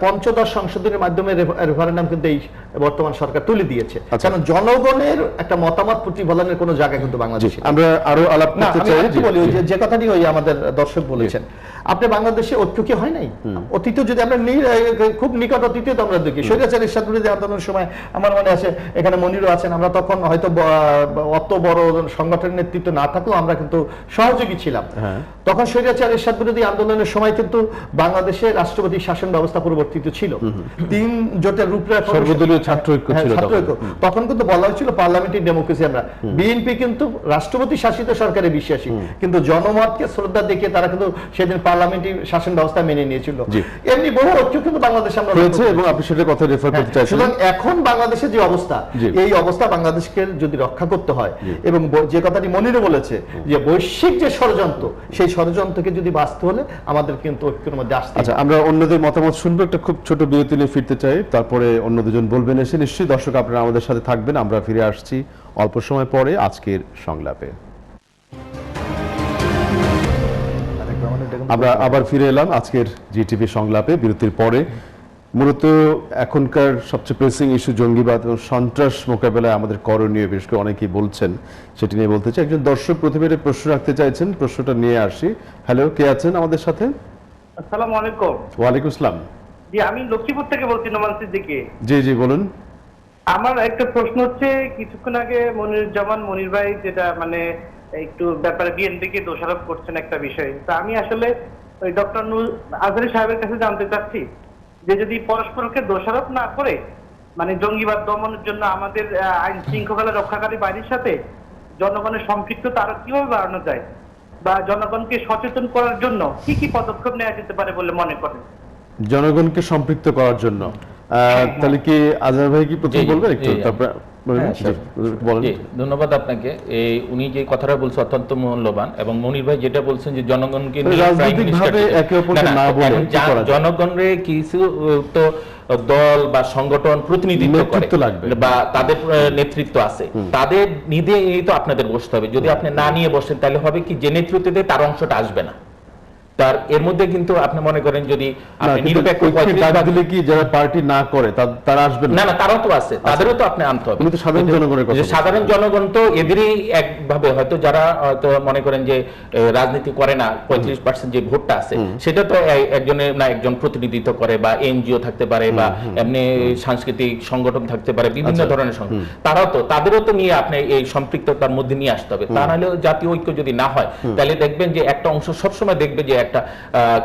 পঞ্চদশ সংশোধনের মাধ্যমে রেফারেন্ডাম কিন্তু এই বর্তমান সরকার তুলে দিয়েছে, আচ্ছা। কারণ জনগণের একটা মতামত প্রতিফলনের কোনো জায়গা কিন্তু বাংলাদেশে নেই। আমরা আরো আলাপ না, করতে আমি চাই। আরেকটু বলি, ওই যে কথাটি ওই আমাদের দর্শক বলেছেন, আপনি বাংলাদেশে ঐক্য কি হয় নাই? অতীত যদি আমরা খুব নিকট অতীতে তো আমরা দেখি, স্বৈরাচার এরশাদ বিরোধী আন্দোলনের সময় আমার মনে আছে, এখানে মনিরও আছেন, আমরা তখন হয়তো অত বড় সংগঠনের নেতৃত্ব না থাকলেও আমরা কিন্তু সহযোগী ছিলাম। তখন স্বৈরাচার এরশাদ বিরোধী আন্দোলনের সময় কিন্তু বাংলাদেশে রাষ্ট্রপতি শাসন ব্যবস্থা পরিবর্তিত ছিল, 3 জোটের রূপরেখা, সর্বদলীয় ছাত্র ঐক্য হ্যাঁ, ছিল ছাত্র ঐক্য। তখন কিন্তু বলা হয়েছিল পার্লামেন্টারি ডেমোক্রেসি। আমরা বিএনপি কিন্তু রাষ্ট্রপতি শাসিত সরকারে বিশ্বাসী, কিন্তু জনমতকে শ্রদ্ধা দেখিয়ে তারা কিন্তু সেদিন পার্লামেন্টারি শাসন ব্যবস্থা মেনে নিয়েছিল। জি। এমনি বহু ঐক্য কিন্তু বাংলাদেশে আমরা হয়েছে, লক্ষ্য এবং করেছি। আপনি সেটার কথা রেফার করতে চাইছেন। সুতরাং এখন বাংলাদেশের যে অবস্থা, জি। এই অবস্থা বাংলাদেশকে যদি রক্ষা করতে হয়, এবং যে কথাটি মনিরও বলেছে যে বৈশ্বিক যে ষড়যন্ত্র, সেই ষড়যন্ত্রকে যদি বাঁচতে হলে আমাদের কিন্তু ঐক্যের মধ্যে আসতে হবে। আচ্ছা, আমরা অন্যদের মতামত শুনবো, একটা খুব ছোট বিরতি নিয়ে ফিরতে চাই, তারপরে অন্য দুজন বলবেন এসে। নিশ্চয়ই দর্শক আপনারা আমাদের সাথে থাকবেন, আমরা ফিরে আসছি অল্প সময় পরে আজকের সংলাপে। আমরা আবার ফিরে এলাম আজকের জিটিভি সংলাপে বিরতির পরে। মূলত এখনকার সবচেয়ে প্রেসিং ইস্যু জঙ্গিবাদ এবং সন্ত্রাস মোকাবেলায় আমাদের করণীয়, বিশেষ করে অনেকেই বলছেন, সেটি নিয়ে বলতে চাই। একজন দর্শক প্রথমে প্রশ্ন রাখতে চাইছেন, প্রশ্নটা নিয়ে আসি। হ্যালো, কে আছেন আমাদের সাথে? আসসালামু আলাইকুম। ওয়ালাইকুম আসসালাম। জি, আমি লক্ষ্মীপুর থেকে বলছি, নোমান সিদ্দিকী। জি জি বলুন। আমার একটা প্রশ্ন হচ্ছে, কিছুক্ষণ আগে মনির ভাই যেটা মানে একটু ব্যাপারে বিএনপিকে দোষারোপ করছেন একটা বিষয়, তা আমি আসলে ওই ডক্টর আজহারী সাহেবের কাছে জানতে চাচ্ছি যে যদি পরস্পরকে দোষারোপ না করে মানে জঙ্গিবাদ দমনের জন্য আমাদের আইন শৃঙ্খলা রক্ষাকারী বাহিনীর সাথে জনগণের সম্পৃক্ততা আরো কিভাবে বাড়ানো যায়, বা জনগণকে সচেতন করার জন্য কি কি পদক্ষেপ নেওয়া যেতে পারে বলে মনে করেন? জনগণকে সম্পৃক্ত করার জন্য তাহলে কি আজহার ভাই কি প্রথম জি, জি, বলবেন একটু, জি, তারপর বলবেন? জি, বলেন। জি, ধন্যবাদ আপনাকে। এই উনি যে কথাটা বলছে অত্যন্ত মূল্যবান, এবং মনির ভাই যেটা বলছেন যে জনগণকে নিয়ে রাজনৈতিকভাবে একে অপরকে না বলে এখন কি করা যায়? জনগণের কিছু তো দল বা সংগঠন প্রতিনিধিত্ব করে নেতৃত্ব লাগবে। বা তাদের নেতৃত্ব আছে, তাদের নিয়ে তো আপনাদের বসতে হবে। যদি আপনি না নিয়ে বসেন তাহলে হবে কি, যে নেতৃত্ব দেয় তার অংশটা আসবে না। তার এর মধ্যে কিন্তু আপনি মনে করেন যদি আপনি নিরপেক্ষ দিলে কি যারা পার্টি না করে তারা আসবে না, না, তারাও তো আছে, তাদেরও তো আপনি আনতে হবে। উনি তো সাধারণ জনগণের কথা যে বলছেন। সাধারণ জনগণ তো এদেরই একভাবে হয়তো যারা হয়তো মনে করেন যে রাজনীতি করে না, 35% যে ভোটটা আছে সেটা তো একজনের না একজন প্রতিনিধিত্ব করে, বা এনজিও থাকতে পারে, বা এমনি সাংস্কৃতিক সংগঠন থাকতে পারে, বিভিন্ন ধরনের সংগঠন, তারাও তো তাদেরও তো নিয়ে আপনি এই সম্পৃক্ততার মধ্যে নিয়ে আসতে হবে। তা নাহলে জাতীয় ঐক্য যদি না হয়, তাহলে দেখবেন যে একটা অংশ সবসময় দেখবে যে একটা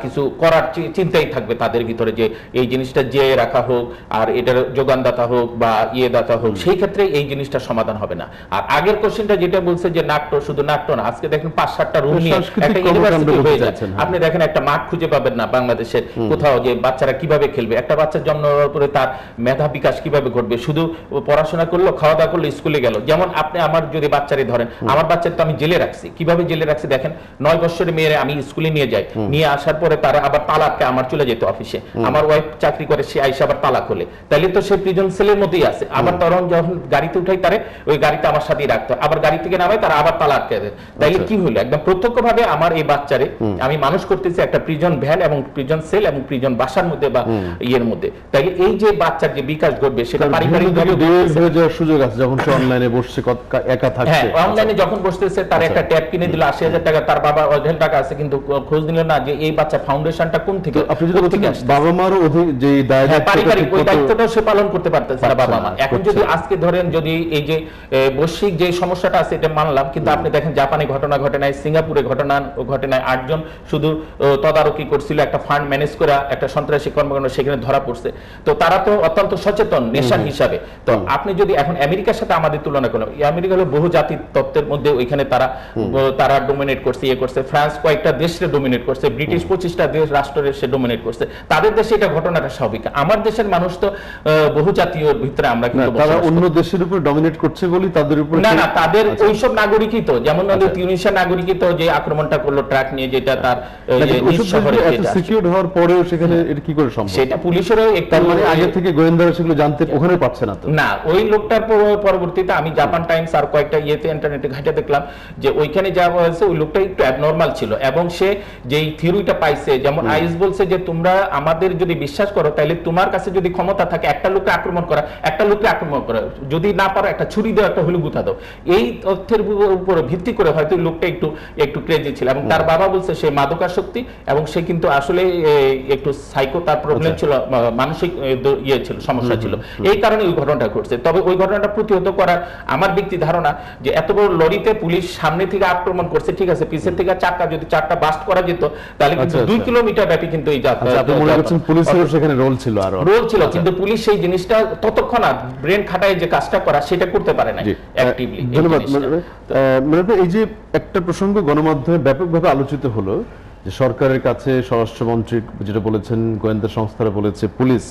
কিছু করার চিন্তাই থাকবে তাদের ভিতরে, যে এই জিনিসটা যে রাখা হোক, আর এটার যোগানদাতা হোক বা দাতা হোক, সেই ক্ষেত্রে এই জিনিসটা সমাধান হবে না। আর আগের কোশ্চেনটা যেটা বলছে যে নাট্য, শুধু নাট্য না, আজকে দেখেন 5-7টা রুম নিয়ে একটা ইউনিভার্সিটি হয়ে যায়। আপনি দেখেন একটা মাঠ খুঁজে পাবেন না বাংলাদেশের কোথাও, যে বাচ্চারা কিভাবে খেলবে। একটা বাচ্চার জন্ম হওয়ার পরে তার মেধা বিকাশ কিভাবে ঘটবে, শুধু পড়াশোনা করলো, খাওয়া দাওয়া করলো, স্কুলে গেল। যেমন আপনি আমার যদি বাচ্চারে ধরেন, আমার বাচ্চার তো আমি জেলে রাখছি, কিভাবে জেলে রাখছি দেখেন, 9 বছরের মেয়েরে আমি স্কুলে নিয়ে যাই, নিয়ে আসার পরে তারা আবার তালাককে আমার চলে যেত অফিসে, আমার ওয়াইফ চাকরি করে, সে আইসা আবার তালাক হলে, তাহলে তো সে প্রিজন সেলের মধ্যেই আছে। আবার তখন যখন গাড়িতে উঠাই তারে ওই গাড়িতে আমার সাথেই রাখতো, আবার গাড়ি থেকে নামায় তারা আবার তালাক দেয়। তাইলে কি হলো, একদম প্রত্যক্ষভাবে আমার এই বাচ্চারে আমি মানুষ করতেছি একটা প্রিজন ভ্যান এবং প্রিজন সেল এবং প্রিজন বাসার মধ্যে বা ইয়ের মধ্যে। তাইলে এই যে বাচ্চার যে বিকাশ ঘটবে সেটা পারিবারিকভাবে হয়ে যাওয়ার সুযোগ আছে যখন সে অনলাইনে বসছে একা থাকছে। হ্যাঁ, অনলাইনে যখন বসতেছে তার একটা ট্যাব কিনে দিল 80,000 টাকা, তার বাবা অঢেল টাকা আছে, কিন্তু খোঁজ নিল না যে এই বাচ্চা ফাউন্ডেশনটা কোন থেকে। আপনি যদি বলছেন বাবা মারও যে পারিবারিক ওই দায়িত্বটাও সে পালন করতে পারতেছে না বাবা মা। এখন যদি আজকে ধরেন যদি এই যে বৈশ্বিক যে সমস্যাটা আছে এটা মানলাম, কিন্তু আপনি দেখেন জাপানে ঘটনা ঘটে নাই, সিঙ্গাপুরে ঘটে নাই, 8 জন শুধু তদারকি করছিল একটা ফান্ড ম্যানেজ করে একটা সন্ত্রাসী কর্মকাণ্ড সেখানে ধরা পড়ছে। তো তারা তো অত্যন্ত সচেতন নেশা হিসাবে। তো আপনি যদি এখন আমেরিকার সাথে আমাদের তুলনা করেন, আমেরিকা হলো বহু জাতির তত্ত্বের মধ্যে, ওইখানে তারা ডোমিনেট করছে, ইয়ে করছে। ফ্রান্স কয়েকটা দেশে ডোমিনেট করছে, ব্রিটিশ 25টা দেশ রাষ্ট্রের সে ডোমিনেট করছে। তাদের দেশে এটা ঘটনাটা স্বাভাবিক। আমার দেশের মানুষ তো বহু জাতীয় ভিতরে আমরা কিন্তু তারা অন্য দেশের উপর ডমিনেট করছে বলি তাদের উপর না, তাদের ওইসব নাগরিকই তো, যেমন তিউনিসিয়া নাগরিকই তো যে আক্রমণটা করলো ট্রাক নিয়ে, যেটা তার শহরে সিকিউর হওয়ার পরেও সেখানে এটা কি করে সম্ভব? সেটা পুলিশেরও তার মানে আগে থেকে গোয়েন্দারা সেগুলো জানতে ওখানে পাচ্ছে না তো। না, ওই লোকটার পরবর্তীতে আমি জাপান টাইমস আর কয়েকটা ইয়েতে ইন্টারনেটে ঘাটে দেখলাম যে ওইখানে যা হয়েছে ওই লোকটা একটু অ্যাবনর্মাল ছিল, এবং সে যেই থিওরিটা পাইছে, যেমন আইস বলছে যে তোমরা আমাদের যদি বিশ্বাস করো তাহলে তোমার কাছে যদি ক্ষমতা থাকে একটা লোককে আক্রমণ করা, যদি না পারো একটা ছুরি দাও, একটা হলু গুঁতা দাও। এই তথ্যের উপর ভিত্তি করে হয়তো লোকটা একটু ক্রেজি ছিল, এবং তার বাবা বলছে সে মাদকাসক্তি, এবং সে কিন্তু আসলে একটু সাইকো, তার প্রবলেম ছিল, মানসিক ইয়ে ছিল, সমস্যা ছিল, এই কারণে ওই ঘটনাটা ঘটছে। তবে ওই ঘটনাটা প্রতিহত করার আমার ব্যক্তি ধারণা যে এত বড় লরিতে পুলিশ সামনে থেকে আক্রমণ করছে, ঠিক আছে, পিছের থেকে চারটা বাস্ট করা যেত তাহলে কিন্তু 2 কিলোমিটার ব্যাপী কিন্তু এই পুলিশের সেখানে রোল ছিল, কিন্তু পুলিশ সেই জিনিসটা ততক্ষণ ব্রেন খাটায় যে কাজটা করা সেটা করতে পারে না অ্যাক্টিভলি। ধন্যবাদ। এই যে একটা প্রসঙ্গ গণমাধ্যমে ব্যাপকভাবে আলোচিত হলো যে সরকারের কাছে স্বরাষ্ট্রমন্ত্রী যেটা বলেছেন, গোয়েন্দা সংস্থারা বলেছে পুলিশ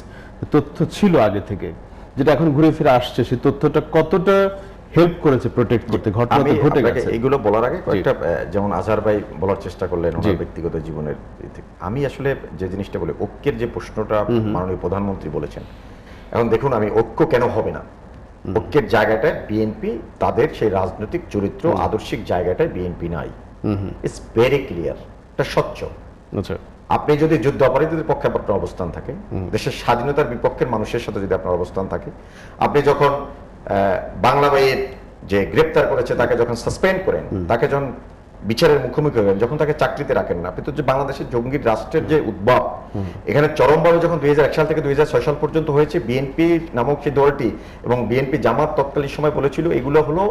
তথ্য ছিল আগে থেকে, যেটা এখন ঘুরে ফিরে আসছে, সেই তথ্যটা কতটা হেল্প করেছে প্রোটেক্ট করতে? ঘটনা ঘটে গেছে। এগুলো বলার আগে কয়েকটা, যেমন আজহার ভাই বলার চেষ্টা করলেন ওনার ব্যক্তিগত জীবনের, আমি আসলে যে জিনিসটা বলি, ঐক্যের যে প্রশ্নটা মাননীয় প্রধানমন্ত্রী বলেছেন, এখন দেখুন আমি ঐক্য কেন হবে না, ঐক্যের জায়গাটায় বিএনপি তাদের সেই রাজনৈতিক চরিত্র আদর্শিক জায়গাটায় বিএনপি নাই। ইটস ভেরি ক্লিয়ার, এটা স্বচ্ছ। আচ্ছা, আপনি যদি যুদ্ধ অপরাধীদের পক্ষে আপনার অবস্থান থাকে, দেশের স্বাধীনতার বিপক্ষের মানুষের সাথে যদি আপনার অবস্থান থাকে, আপনি যখন বাংলা ভাইয়ের যে গ্রেপ্তার করেছে তাকে যখন সাসপেন্ড করেন, তাকে যখন বিচারের মুখোমুখি হবেন, যখন তাকে চাকরিতে রাখেন না, আপনি তো যে বাংলাদেশের জঙ্গি রাষ্ট্রের যে উদ্ভব এখানে চরমভাবে যখন 2001 সাল থেকে 2006 সাল পর্যন্ত হয়েছে, বিএনপি নামক সেই দলটি এবং বিএনপি জামাত তৎকালীন সময় বলেছিল এগুলো হলো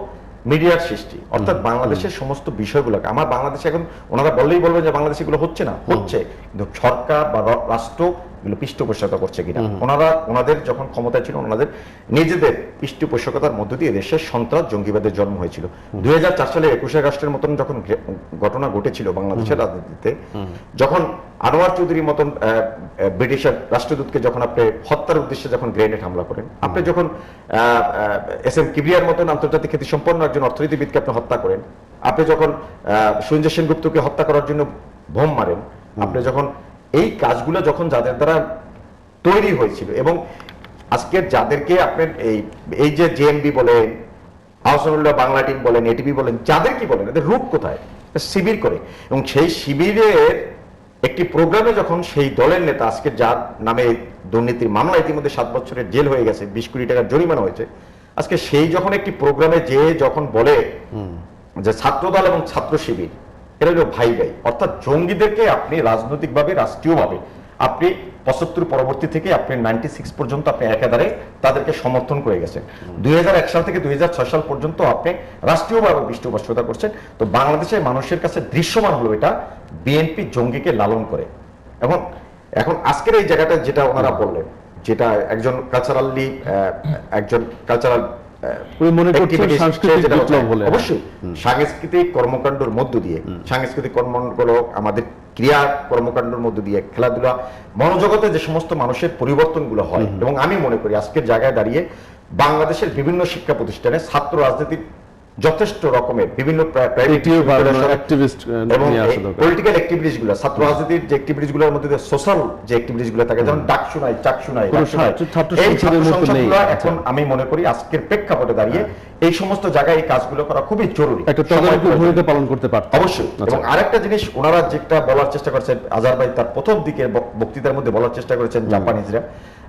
মিডিয়ার সৃষ্টি, অর্থাৎ বাংলাদেশের সমস্ত বিষয়গুলোকে, আমার বাংলাদেশে এখন ওনারা বললেই বলবেন যে বাংলাদেশে এগুলো হচ্ছে না, হচ্ছে, কিন্তু সরকার বা রাষ্ট্র এগুলো পৃষ্ঠপোষকতা করছে কিনা। ওনাদের যখন ক্ষমতায় ছিল ওনাদের নিজেদের পৃষ্ঠপোষকতার মধ্য দিয়ে দেশের সন্ত্রাস জঙ্গিবাদের জন্ম হয়েছিল। 2004 সালে 21 আগস্টের মতন যখন ঘটনা ঘটেছিল বাংলাদেশের রাজনীতিতে, যখন আনোয়ার চৌধুরীর মতন ব্রিটিশের রাষ্ট্রদূতকে যখন আপনি হত্যার উদ্দেশ্যে যখন গ্রেনেড হামলা করেন, আপনি যখন এস.এম. কিবরিয়ার মতন আন্তর্জাতিক খ্যাতি সম্পন্ন একজন অর্থনীতিবিদকে আপনি হত্যা করেন, আপনি যখন সঞ্জয় সেনগুপ্তকে হত্যা করার জন্য বোম মারেন, আপনি যখন এই কাজগুলো যখন যাদের দ্বারা তৈরি হয়েছিল, এবং আজকে যাদেরকে আপনার এই যে জেএমবি বলেন, আহসানুল্লাহ বাংলা টিম বলেন, এটিভি বলেন, যাদের কি বলেন, এদের রূপ কোথায়? শিবির করে, এবং সেই শিবিরের একটি প্রোগ্রামে যখন সেই দলের নেতা, আজকে যার নামে দুর্নীতির মামলা ইতিমধ্যে 7 বছরের জেল হয়ে গেছে, 20 কোটি টাকার জরিমানা হয়েছে, আজকে সেই যখন একটি প্রোগ্রামে যে যখন বলে যে ছাত্রদল এবং ছাত্র শিবির এরা হলো ভাই ভাই, অর্থাৎ জঙ্গিদেরকে আপনি রাজনৈতিকভাবে রাষ্ট্রীয়ভাবে আপনি 75 পরবর্তী থেকে আপনি 96 পর্যন্ত আপনি একাধারে তাদেরকে সমর্থন করে গেছেন। 2001 সাল থেকে 2006 সাল পর্যন্ত আপনি রাষ্ট্রীয়ভাবে পৃষ্ঠপোষকতা করছেন। তো বাংলাদেশের মানুষের কাছে দৃশ্যমান হলো এটা বিএনপি জঙ্গিকে লালন করে। এবং এখন আজকের এই জায়গাটা যেটা ওনারা বললেন, যেটা একজন কালচারাল অবশ্যই সাংস্কৃতিক কর্মকাণ্ডের মধ্য দিয়ে, সাংস্কৃতিক কর্মকাণ্ড আমাদের ক্রিয়া কর্মকাণ্ডের মধ্য দিয়ে, খেলাধুলা, মনোজগতে যে সমস্ত মানুষের পরিবর্তনগুলো হয়, এবং আমি মনে করি আজকের জায়গায় দাঁড়িয়ে বাংলাদেশের বিভিন্ন শিক্ষা প্রতিষ্ঠানে ছাত্র রাজনীতির যথেষ্ট রকমের বিভিন্ন এটিও বাড়ানো, activist, এবং নিয়ে আসা দরকার। পলিটিক্যাল অ্যাক্টিভিটিস গুলো, ছাত্র রাজনীতির যে অ্যাক্টিভিটিস গুলোর মধ্যে সোশ্যাল যে অ্যাক্টিভিটিস গুলো থাকে, যেমন ডাকসু নাই, চাকসু নাই, কোনো ডাকসু নাই, ছাত্র এই সংসদের ছাত্র মতো নেই। সংসদগুলো এখন আমি মনে করি আজকের প্রেক্ষাপটে দাঁড়িয়ে এই সমস্ত জায়গায় এই কাজগুলো করা খুবই জরুরি, একটা তদারকি ভূমিকা পালন করতে পারত। অবশ্যই। আচ্ছা। এবং আরেকটা জিনিস ওনারা যেটা বলার চেষ্টা করেছেন, আজহার ভাই তার প্রথম দিকের বক্তৃতার মধ্যে বলার চেষ্টা করেছেন জাপানিজরা,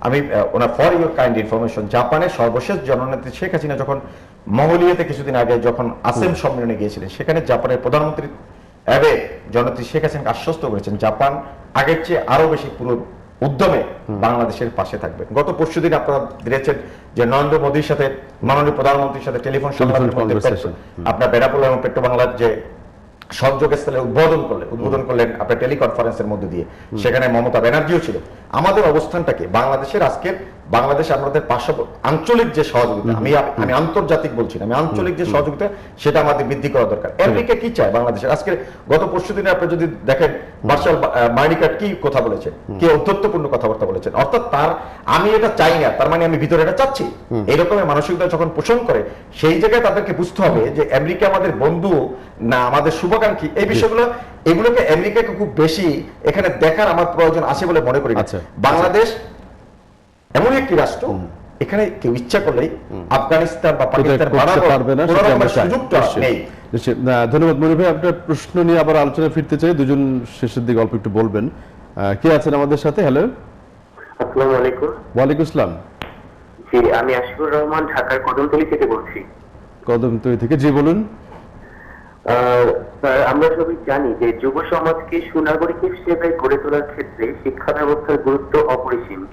আমি ওনার ফর ইউর কাইন্ড ইনফরমেশন, জাপানের সর্বশেষ জননেত্রী শেখ হাসিনা যখন মঙ্গোলিয়াতে কিছুদিন আগে যখন আসেম সম্মেলনে গিয়েছিলেন, সেখানে জাপানের প্রধানমন্ত্রী অ্যাবে জননেত্রী শেখ হাসিনাকে আশ্বস্ত করেছেন জাপান আগের চেয়ে আরো বেশি পুরো উদ্যমে বাংলাদেশের পাশে থাকবে। গত পরশুদিন আপনারা দেখেছেন যে নরেন্দ্র মোদীর সাথে মাননীয় প্রধানমন্ত্রীর সাথে টেলিফোন সংলাপের মধ্যে আপনার বেনাপোল এবং পেট্রো বাংলার যে সংযোগস্থলে উদ্বোধন করলেন আপনার টেলিকনফারেন্সের মধ্যে দিয়ে, সেখানে মমতা ব্যানার্জিও ছিল। আমাদের অবস্থানটাকে বাংলাদেশের আজকের বাংলাদেশ আমাদের আঞ্চলিক যে সহযোগিতা, আমি আন্তর্জাতিক বলছি না, আমি আঞ্চলিক যে সহযোগিতা সেটা আমাদের বৃদ্ধি করা দরকার। আমেরিকা কি চায় বাংলাদেশের? আজকে গত পরশুদিনে আপনি যদি দেখেন মার্শাল মার্নিকাট কি কথা বলেছেন, কি ঔদ্ধত্যপূর্ণ কথাবার্তা বলেছেন, অর্থাৎ তার আমি এটা চাই না, তার মানে আমি ভিতরে এটা চাচ্ছি, এরকমের মানসিকতা যখন পোষণ করে, সেই জায়গায় তাদেরকে বুঝতে হবে যে আমেরিকা আমাদের বন্ধু না আমাদের শুভাকাঙ্ক্ষী। এই বিষয়গুলো এগুলোকে আমেরিকাকে খুব বেশি এখানে দেখার আমার প্রয়োজন আছে বলে মনে করি। বাংলাদেশ এমন একটি রাষ্ট্র, এখানে কেউ ইচ্ছা করলেই আফগানিস্তান বা পাকিস্তান পারবে না, সুযোগটা নেই। ধন্যবাদ মনির ভাই। আপনার প্রশ্ন নিয়ে আবার আলোচনা ফিরতে চাই, দুজন শেষের দিকে অল্প একটু বলবেন। কে আছেন আমাদের সাথে? হ্যালো, আসসালামু আলাইকুম। ওয়ালাইকুম আসসালাম। জি, আমি আশিকুর রহমান ঢাকার কদমতলী থেকে বলছি। কদমতলী থেকে, জি বলুন। স্যার, আমরা সবাই জানি যে যুব সমাজকে সুনাগরিক হিসেবে গড়ে তোলার ক্ষেত্রে শিক্ষা ব্যবস্থার গুরুত্ব অপরিসীম।